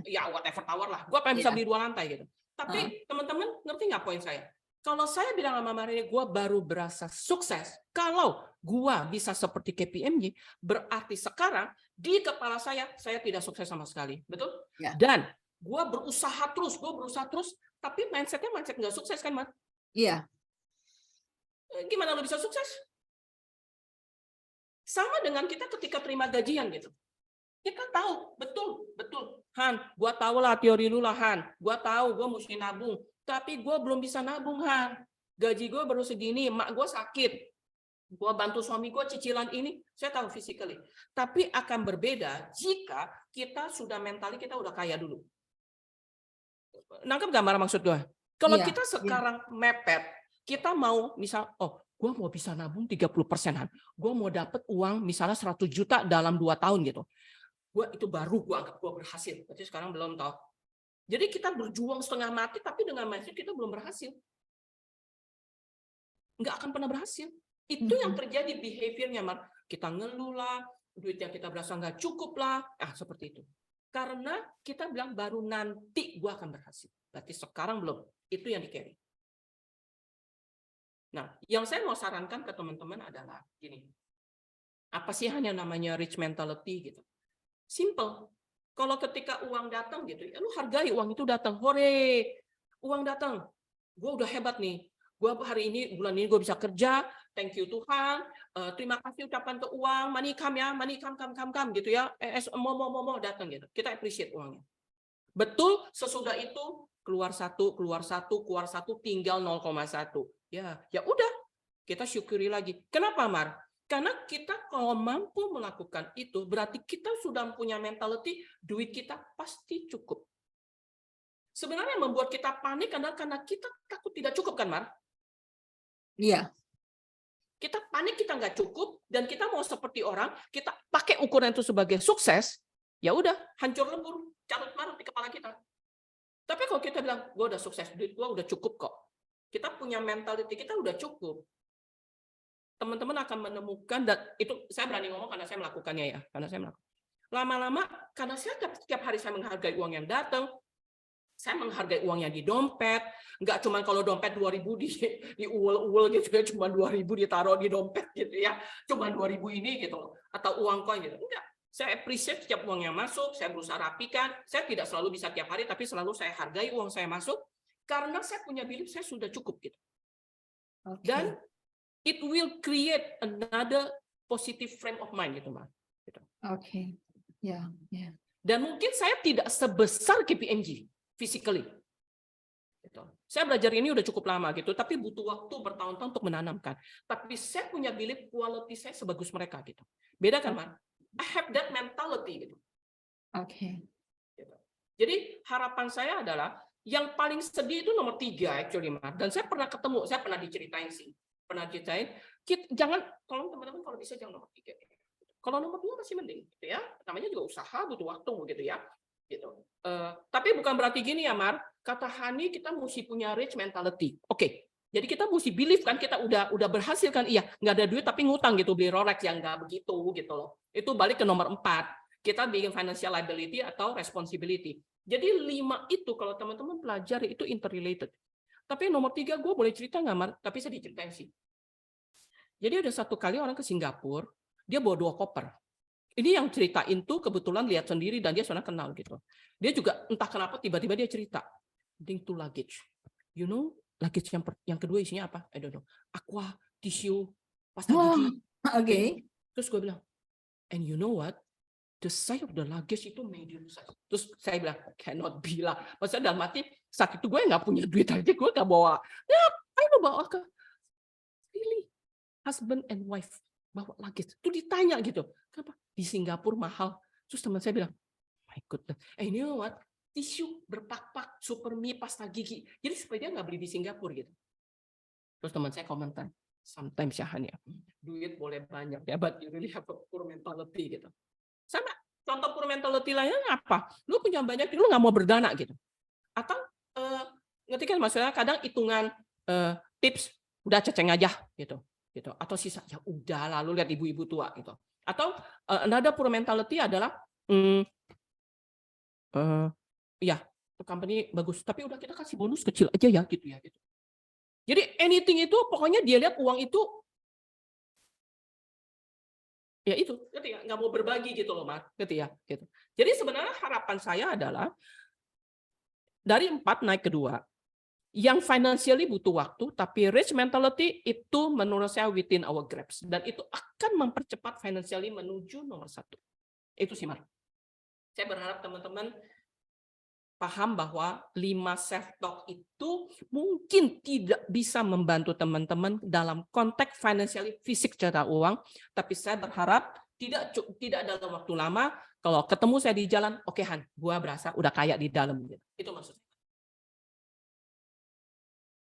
ya whatever tower lah. Gue pengen bisa beli 2 lantai gitu. Tapi teman-teman ngerti nggak poin saya? Kalau saya bilang sama Marini, gue baru berasa sukses. Kalau gue bisa seperti KPMG, berarti sekarang di kepala saya tidak sukses sama sekali, betul? Ya. Dan gue berusaha terus, tapi mindset nggak sukses kan, Mat? Iya. Gimana lo bisa sukses? Sama dengan kita ketika terima gajian gitu. Kita tahu, betul. Han, gue tahu lah teori lu lah, Han. Gue tahu gue mesti nabung. Tapi gue belum bisa nabung, Han. Gaji gue baru segini, mak gue sakit. Gue bantu suami gue cicilan ini, saya tahu physically. Tapi akan berbeda jika kita sudah mentally kita udah kaya dulu. Nangkep gambar maksud gue? Kalau kita sekarang mepet, kita mau misal, gue mau bisa nabung 30%-an. Gue mau dapat uang misalnya 100 juta dalam 2 tahun gitu. Itu baru gue anggap gue berhasil. Berarti sekarang belum tahu. Jadi kita berjuang setengah mati, tapi dengan mindset kita belum berhasil. Nggak akan pernah berhasil. Itu yang terjadi behaviornya, Mar. Kita ngeluh lah, duit yang kita berasa nggak cukup lah, seperti itu. Karena kita bilang baru nanti gue akan berhasil. Berarti sekarang belum. Itu yang di-carry. Nah, yang saya mau sarankan ke teman-teman adalah gini. Apa sih hanya namanya rich mentality gitu? Simple. Kalau ketika uang datang gitu, ya lu hargai uang itu datang. Hore, uang datang. Gue udah hebat nih. Gue hari ini, bulan ini gue bisa kerja. Thank you Tuhan. Terima kasih ucapan ke uang. Money come ya, money come gitu ya. Mau datang gitu. Kita appreciate uangnya. Betul, sesudah itu keluar satu, tinggal 0,1. Ya udah. Kita syukuri lagi. Kenapa, Mar? Karena kita kalau mampu melakukan itu, berarti kita sudah punya mentality, duit kita pasti cukup. Sebenarnya yang membuat kita panik adalah karena kita takut tidak cukup, kan, Mar? Iya. Kita panik, kita nggak cukup, dan kita mau seperti orang, kita pakai ukuran itu sebagai sukses, ya udah, hancur lebur, carut marut di kepala kita. Tapi kalau kita bilang, gue udah sukses, duit gue udah cukup kok. Kita punya mentality, kita udah cukup. Teman-teman akan menemukan, dan itu saya berani ngomong karena saya melakukannya ya, lama-lama karena saya setiap hari saya menghargai uang yang datang, Saya menghargai uangnya di dompet, nggak cuma kalau dompet 2.000 di uwel-uwel gitu ya, cuma 2.000 ditaruh di dompet gitu ya, cuma 2.000 ini gitu loh, atau uang koin gitu. Enggak, saya appreciate setiap uang yang masuk, saya berusaha rapikan, saya tidak selalu bisa tiap hari, tapi selalu saya hargai uang saya masuk, karena saya punya belief saya sudah cukup gitu. Dan it will create another positive frame of mind gitu, Mbak. Gitu. Oke, ya, ya. Dan mungkin saya tidak sebesar KPMG physically. Gitu. Saya belajar ini udah cukup lama gitu, tapi butuh waktu bertahun-tahun untuk menanamkan. Tapi saya punya belief quality saya sebagus mereka gitu. Beda kan, Mbak? I have that mentality gitu. Oke. Gitu. Jadi harapan saya adalah yang paling sedih itu nomor 3 actually, Mbak. Dan saya pernah ketemu, saya pernah diceritain sih. Pernah diceritain, jangan, tolong teman-teman kalau bisa jangan nomor 3. Kalau nomor 2 masih mending, gitu ya. Namanya juga usaha, butuh waktu, gitu ya. Gitu. Tapi bukan berarti gini ya, Mar. Kata Hani, kita mesti punya rich mentality. Oke. Jadi kita mesti believe kan, kita udah berhasil kan, iya, nggak ada duit tapi ngutang gitu, beli Rolex yang nggak begitu, gitu loh. Itu balik ke nomor 4. Kita bikin financial liability atau responsibility. Jadi 5 itu kalau teman-teman pelajari itu interrelated. Tapi nomor 3 gue boleh cerita nggak, Mar? Tapi saya diceritain sih. Jadi ada satu kali orang ke Singapura, dia bawa 2 koper. Ini yang ceritain tuh kebetulan lihat sendiri dan dia sudah kenal gitu. Dia juga entah kenapa tiba-tiba dia cerita, bring 2 luggage. You know, luggage yang kedua isinya apa? I don't know. Aqua, tisu, pasta gigi. Oke. Terus gue bilang, and you know what? The size of the luggage itu medium size. Terus saya bilang, cannot be lah. Maksudnya dalam hati, saat itu gue nggak punya duit aja, gue nggak bawa. Ya, ayo bawa ke. Really? Husband and wife bawa luggage. Itu ditanya gitu. Kenapa? Di Singapura mahal. Terus teman saya bilang, my goodness. You know what? Tisu berpak-pak, Supermi, pasta gigi. Jadi supaya dia nggak beli di Singapura gitu. Terus teman saya komentar, sometimes ya Han ya, duit boleh banyak ya, but you really have a poor mentality gitu. Sama contoh poor mentality lainnya apa? Lu punya banyak, lu nggak mau berdana gitu. Atau ngerti kan maksudnya kadang hitungan tips udah ceceng aja gitu. Atau sisa ya udah lalu lihat ibu-ibu tua gitu. Atau another poor mentality adalah ya company bagus tapi udah kita kasih bonus kecil aja ya gitu ya gitu. Jadi anything itu pokoknya dia lihat uang itu ya itu, nggak mau berbagi gitu loh, Mas, gitu ya, gitu. Jadi sebenarnya harapan saya adalah dari 4 naik ke 2, yang financially butuh waktu, tapi rich mentality itu menurut saya within our grasp dan itu akan mempercepat financially menuju nomor 1. Itu sih, Mar. Saya berharap teman-teman paham bahwa 5 self-talk itu mungkin tidak bisa membantu teman-teman dalam konteks financially fisik secara uang, tapi saya berharap tidak dalam waktu lama, kalau ketemu saya di jalan, oke Han, gua berasa udah kaya di dalam. Itu maksudnya.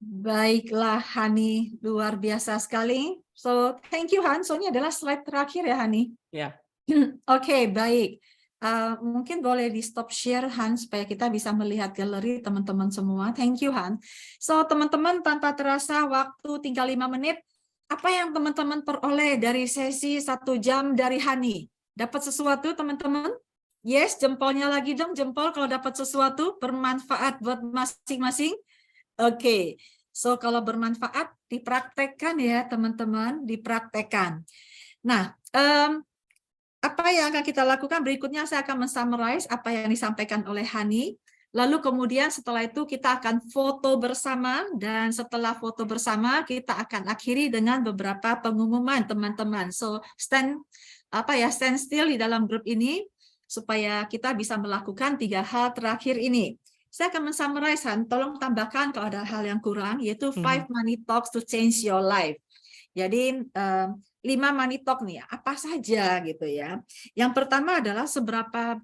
Baiklah Hani, luar biasa sekali. So, thank you Han. So, ini adalah slide terakhir ya Hani? Ya. Oke, baik. Mungkin boleh di stop share Han supaya kita bisa melihat galeri teman-teman semua. Thank you Han. So teman-teman tanpa terasa waktu tinggal 5 menit. Apa yang teman-teman peroleh dari sesi 1 jam dari Hani? Dapat sesuatu teman-teman? Yes, jempolnya lagi dong, jempol kalau dapat sesuatu bermanfaat buat masing-masing. Oke. So kalau bermanfaat dipraktekkan ya teman-teman, dipraktekkan. Nah, apa yang akan kita lakukan berikutnya, saya akan men-summarize apa yang disampaikan oleh Hani. Lalu kemudian setelah itu kita akan foto bersama dan setelah foto bersama kita akan akhiri dengan beberapa pengumuman teman-teman. So stand still di dalam grup ini supaya kita bisa melakukan 3 hal terakhir ini. Saya akan men-summarize, Han. Tolong tambahkan kalau ada hal yang kurang, yaitu 5 money talks to change your life. Jadi 5 money talk nih, apa saja gitu ya. Yang pertama adalah seberapa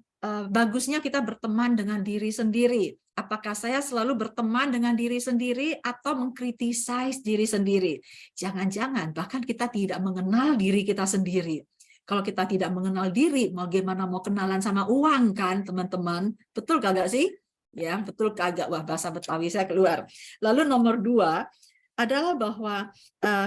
bagusnya kita berteman dengan diri sendiri. Apakah saya selalu berteman dengan diri sendiri atau mengkritisize diri sendiri? Jangan-jangan bahkan kita tidak mengenal diri kita sendiri. Kalau kita tidak mengenal diri, bagaimana mau kenalan sama uang kan teman-teman? Betul kagak sih? Ya, betul kagak? Wah, bahasa Betawi saya keluar. Lalu nomor 2, adalah bahwa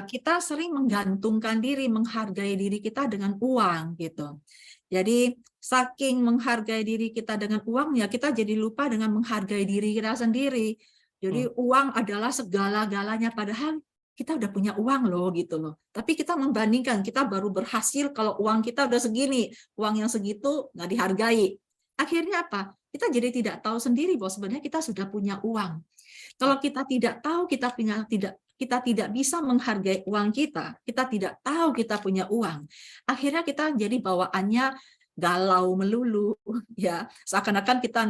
kita sering menggantungkan diri, menghargai diri kita dengan uang gitu. Jadi saking menghargai diri kita dengan uang, ya kita jadi lupa dengan menghargai diri kita sendiri. Jadi uang adalah segala-galanya, padahal kita udah punya uang loh gitu loh. Tapi kita membandingkan, kita baru berhasil kalau uang kita udah segini, uang yang segitu nggak dihargai. Akhirnya apa? Kita jadi tidak tahu sendiri bahwa sebenarnya kita sudah punya uang. Kalau kita tidak tahu kita tidak bisa menghargai uang kita tidak tahu kita punya uang. Akhirnya kita jadi bawaannya galau melulu, ya seakan-akan kita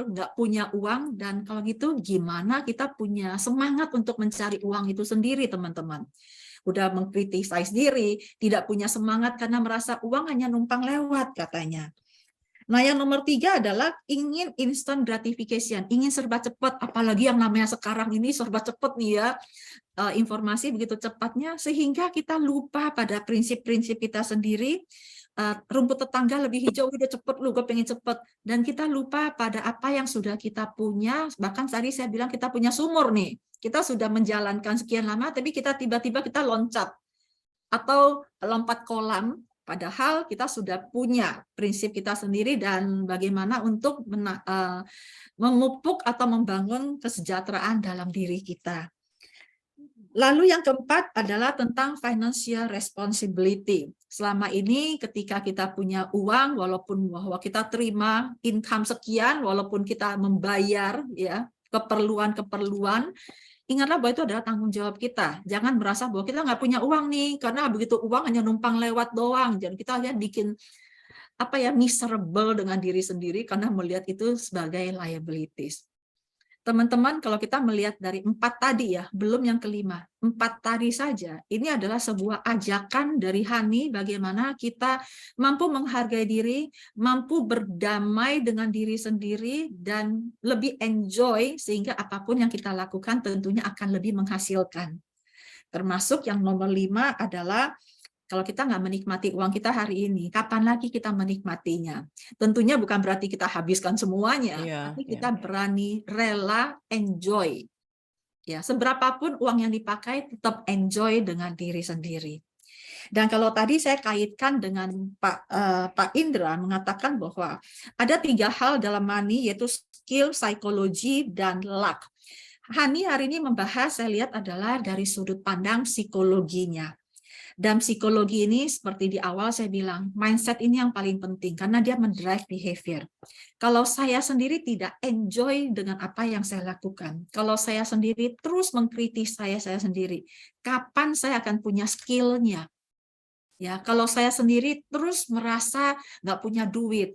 nggak punya uang. Dan kalau gitu gimana kita punya semangat untuk mencari uang itu sendiri, teman-teman? Udah mengkritisi diri, tidak punya semangat karena merasa uang hanya numpang lewat katanya. Nah, yang nomor 3 adalah ingin instant gratification, ingin serba cepat, apalagi yang namanya sekarang ini serba cepat nih ya, informasi begitu cepatnya, sehingga kita lupa pada prinsip-prinsip kita sendiri. Rumput tetangga lebih hijau, udah cepet lu, gue pengen cepet. Dan kita lupa pada apa yang sudah kita punya. Bahkan tadi saya bilang kita punya sumur nih, kita sudah menjalankan sekian lama, tapi kita tiba-tiba kita loncat atau lompat kolam. Padahal kita sudah punya prinsip kita sendiri dan bagaimana untuk memupuk atau membangun kesejahteraan dalam diri kita. Lalu yang keempat adalah tentang financial responsibility. Selama ini ketika kita punya uang, walaupun bahwa kita terima income sekian, walaupun kita membayar ya keperluan-keperluan, ingatlah bahwa itu adalah tanggung jawab kita. Jangan merasa bahwa kita nggak punya uang nih, karena begitu uang hanya numpang lewat doang. Jadi kita lihat bikin miserable dengan diri sendiri karena melihat itu sebagai liabilities. Teman-teman, kalau kita melihat dari 4 tadi ya, belum yang kelima, 4 tadi saja, ini adalah sebuah ajakan dari Hani bagaimana kita mampu menghargai diri, mampu berdamai dengan diri sendiri, dan lebih enjoy sehingga apapun yang kita lakukan tentunya akan lebih menghasilkan. Termasuk yang nomor 5 adalah kalau kita nggak menikmati uang kita hari ini, kapan lagi kita menikmatinya? Tentunya bukan berarti kita habiskan semuanya, tapi kita berani, rela, enjoy. Ya, seberapapun uang yang dipakai, tetap enjoy dengan diri sendiri. Dan kalau tadi saya kaitkan dengan Pak Indra mengatakan bahwa ada 3 hal dalam money, yaitu skill, psikologi, dan luck. Hani hari ini membahas, saya lihat adalah dari sudut pandang psikologinya. Dan psikologi ini seperti di awal saya bilang, mindset ini yang paling penting karena dia mendrive behavior. Kalau saya sendiri tidak enjoy dengan apa yang saya lakukan, kalau saya sendiri terus mengkritik saya sendiri, kapan saya akan punya skill-nya? Ya, kalau saya sendiri terus merasa nggak punya duit,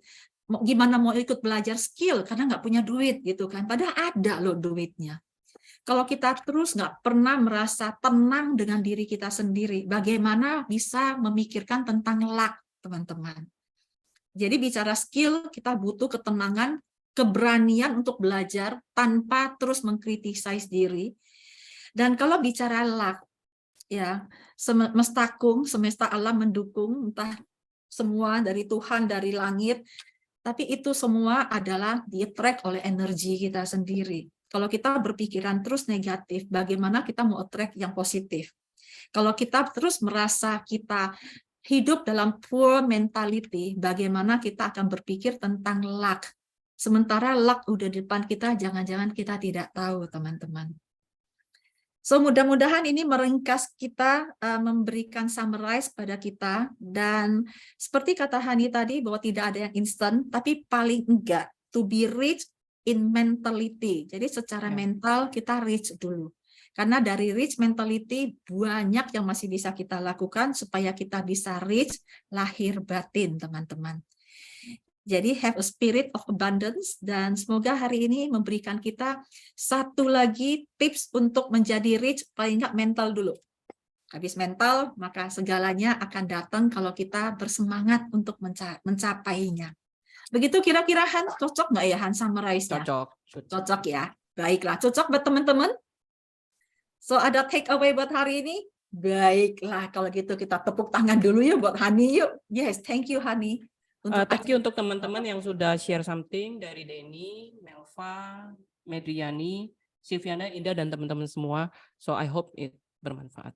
gimana mau ikut belajar skill karena nggak punya duit gitu kan? Padahal ada loh duitnya. Kalau kita terus nggak pernah merasa tenang dengan diri kita sendiri, bagaimana bisa memikirkan tentang luck, teman-teman? Jadi bicara skill, kita butuh ketenangan, keberanian untuk belajar tanpa terus mengkritisi diri. Dan kalau bicara luck, ya semesta alam mendukung, entah semua dari Tuhan, dari langit, tapi itu semua adalah di-attract oleh energi kita sendiri. Kalau kita berpikiran terus negatif, bagaimana kita mau attract yang positif? Kalau kita terus merasa kita hidup dalam poor mentality, bagaimana kita akan berpikir tentang luck? Sementara luck udah di depan kita, jangan-jangan kita tidak tahu, teman-teman. So, mudah-mudahan ini meringkas kita, memberikan summarize pada kita, dan seperti kata Hani tadi bahwa tidak ada yang instan, tapi paling enggak to be rich in mentality. Jadi secara mental kita rich dulu. Karena dari rich mentality banyak yang masih bisa kita lakukan supaya kita bisa rich lahir batin, teman-teman. Jadi have a spirit of abundance, dan semoga hari ini memberikan kita satu lagi tips untuk menjadi rich, paling nggak mental dulu. Habis mental, maka segalanya akan datang kalau kita bersemangat untuk mencapainya. Begitu kira-kira Han, cocok nggak ya Han summarize-nya? Cocok ya. Baiklah, cocok buat teman-teman? So ada take away buat hari ini? Baiklah, kalau gitu kita tepuk tangan dulu ya buat Hani yuk. Yes, thank you Hani. Thank you untuk teman-teman yang sudah share something dari Denny, Melva, Medriani, Silviana, Indah, dan teman-teman semua. So I hope it bermanfaat.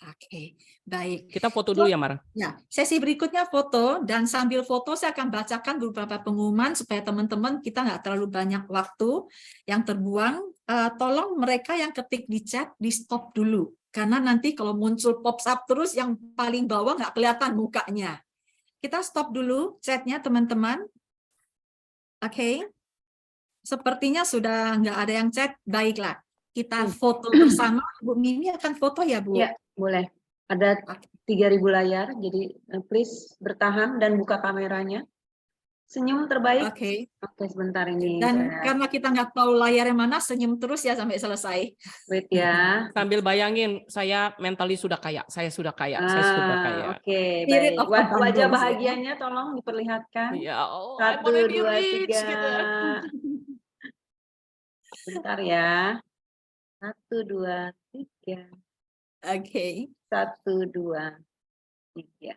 Oke, baik. Kita foto dulu ya, Mara. Ya, sesi berikutnya foto, dan sambil foto saya akan bacakan beberapa pengumuman supaya teman-teman kita nggak terlalu banyak waktu yang terbuang. Tolong mereka yang ketik di chat di stop dulu, karena nanti kalau muncul pop up terus yang paling bawah nggak kelihatan mukanya. Kita stop dulu chatnya teman-teman. Oke, sepertinya sudah nggak ada yang chat. Baiklah, kita foto bersama. Bu Mimi akan foto ya, Bu? Ya, boleh. Ada 3.000 layar, jadi please bertahan dan buka kameranya. Senyum terbaik. Oke. Oke, sebentar ini. Dan saya karena kita nggak tahu layarnya mana, senyum terus ya sampai selesai. wait ya. Sambil bayangin, saya mentally sudah kaya, saya sudah kaya, saya sudah kaya. Oke, Spirit baik. of Wajah abundance, ya. bahagianya tolong diperlihatkan. Ya Allah, 1, I wanna be 2, rich, 3. gitu. Bentar ya. 1, 2, 3. Oke. 1, 2, 3.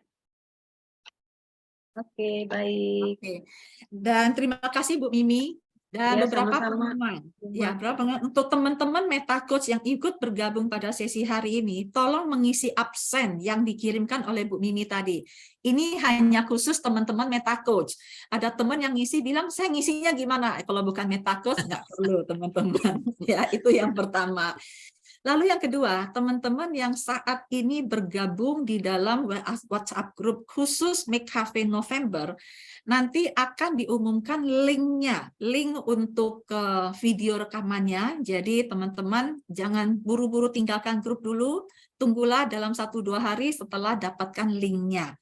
Oke, baik. Oke. Dan terima kasih Bu Mimi. Dan Ya, beberapa sama-sama. pengumuman. Ya, beberapa pengumuman. Untuk teman-teman Meta Coach yang ikut bergabung pada sesi hari ini, tolong mengisi absen yang dikirimkan oleh Bu Mimi tadi. Ini hanya khusus teman-teman Meta Coach. Ada teman yang ngisi bilang, saya ngisinya gimana? Kalau bukan Meta Coach, nggak perlu teman-teman. Ya, itu yang pertama. Lalu yang kedua, teman-teman yang saat ini bergabung di dalam WhatsApp group khusus Make Cafe November, nanti akan diumumkan linknya, link untuk video rekamannya. Jadi teman-teman jangan buru-buru tinggalkan grup dulu, tunggulah dalam 1-2 hari setelah dapatkan linknya.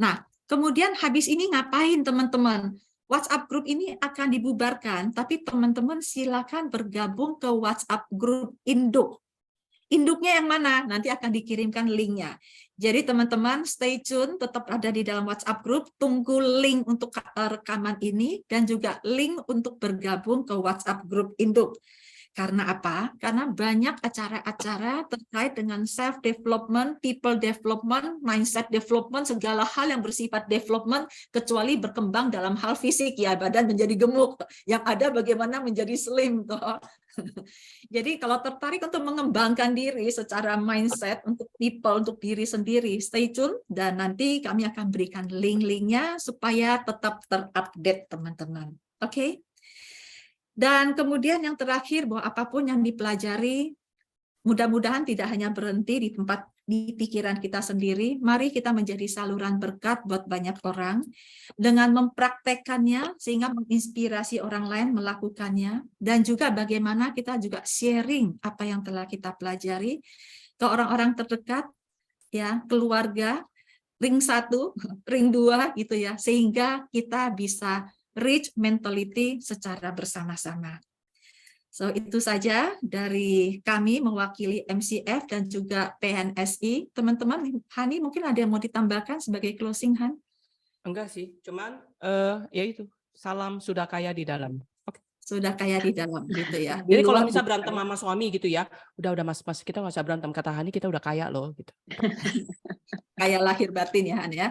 Nah, kemudian habis ini ngapain teman-teman? WhatsApp group ini akan dibubarkan, tapi teman-teman silakan bergabung ke WhatsApp group induk. Induknya yang mana? Nanti akan dikirimkan linknya. Jadi teman-teman stay tune, tetap ada di dalam WhatsApp group, tunggu link untuk rekaman ini, dan juga link untuk bergabung ke WhatsApp group induk. Karena apa? Karena banyak acara-acara terkait dengan self-development, people development, mindset development, segala hal yang bersifat development, kecuali berkembang dalam hal fisik, ya badan menjadi gemuk. Yang ada bagaimana menjadi slim. Toh. Jadi kalau tertarik untuk mengembangkan diri secara mindset, untuk people, untuk diri sendiri, stay tune, dan nanti kami akan berikan link-linknya supaya tetap terupdate teman-teman. Oke? Dan kemudian yang terakhir, bahwa apapun yang dipelajari, mudah-mudahan tidak hanya berhenti di tempat di pikiran kita sendiri. Mari kita menjadi saluran berkat buat banyak orang dengan mempraktekkannya sehingga menginspirasi orang lain melakukannya, dan juga bagaimana kita juga sharing apa yang telah kita pelajari ke orang-orang terdekat, ya, keluarga, ring 1, ring 2 gitu ya, sehingga kita bisa reach mentality secara bersama-sama. So, itu saja dari kami mewakili MCF dan juga PNSI. Teman-teman, Hani mungkin ada yang mau ditambahkan sebagai closing, Han? Enggak sih, cuman ya itu, salam sudah kaya di dalam. Oke. Sudah kaya di dalam gitu ya. Jadi kalau bisa berantem sama suami gitu ya, udah mas kita nggak usah berantem, kata Hani kita udah kaya loh gitu. Kayak lahir batin ya, Han ya.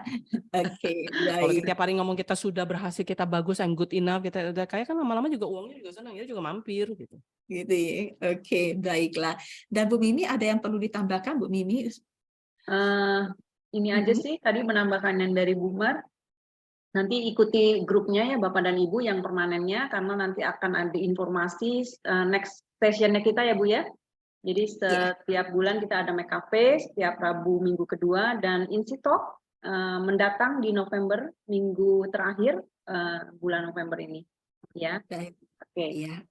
Oke, Kalau baik. tiap hari ngomong kita sudah berhasil, kita bagus, and good enough, kita udah kaya, kan lama-lama juga uangnya juga senang, kita juga mampir gitu. Gitu ya. Oke, baiklah. Dan Bu Mimi ada yang perlu ditambahkan, Bu Mimi? Ini aja sih tadi menambahkan yang dari Bu Mar. Nanti ikuti grupnya ya Bapak dan Ibu yang permanennya, karena nanti akan ada informasi next sessionnya kita ya Bu ya. Jadi setiap bulan kita ada Make Cafe, setiap Rabu minggu kedua, dan Insi Talk mendatang di November, minggu terakhir bulan November ini. Ya. Baik. Oke. Ya.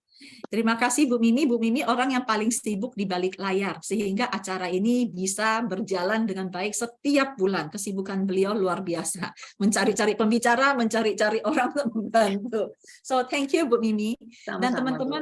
Terima kasih Bu Mimi. Bu Mimi orang yang paling sibuk di balik layar, sehingga acara ini bisa berjalan dengan baik setiap bulan. Kesibukan beliau luar biasa. Mencari-cari pembicara, mencari-cari orang untuk membantu. So, thank you Bu Mimi. Sama-sama, Dan teman-teman,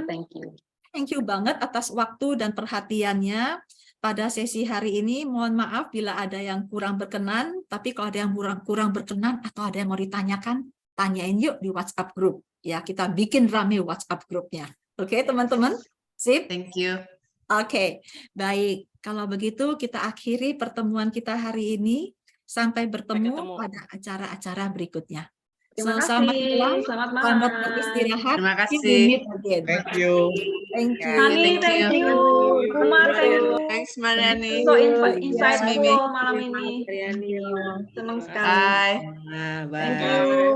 thank you banget atas waktu dan perhatiannya pada sesi hari ini. Mohon maaf bila ada yang kurang berkenan, tapi kalau ada yang kurang berkenan atau ada yang mau ditanyakan, tanyain yuk di WhatsApp group. Ya, kita bikin rame WhatsApp grupnya. Oke, teman-teman? Sip? Thank you. Oke, baik. Kalau begitu kita akhiri pertemuan kita hari ini. Sampai bertemu pada acara-acara berikutnya. Terima So, selamat kasih. malam, Selamat selamat malam. beristirahat. Terima See you kasih. meet again. Thank you. Thank Ya, you. Hani, thank thank you. you. Umar, thank you. Thanks Mariani. So Thanks, Mimi. insightful malam ini. Senang sekali. Bye. Thank Bye. you.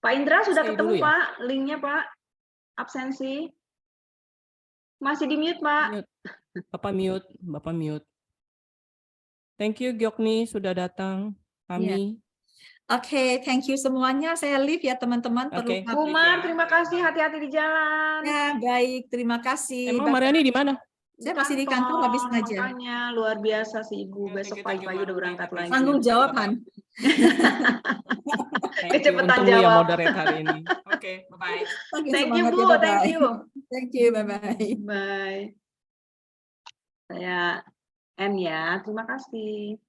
Pak Indra sudah Stay ketemu dulu ya? Pak, linknya Pak, absensi. Masih di mute Pak. Mute. Bapak mute. Thank you Gyokni sudah datang. Kami. Oke, thank you semuanya. Saya leave ya teman-teman. Oke. Perlu Umar, terima kasih. Hati-hati di jalan. ya, baik. Terima kasih. Emang Bapak. Mariani di mana? Saya masih di kantor habis ngajar. Makanya luar biasa sih Ibu. Ya, Besok thank you, pagi-pagi Mar. udah berangkat lagi. Tanggung jawab, Han. Thank you. Kecepatan Untung lu yang jawab. moderate hari ini. Oke, bye-bye. Makin Thank you semangat Bu, ya, bye-bye. thank you. Thank you, bye-bye. Bye. Saya N ya, terima kasih.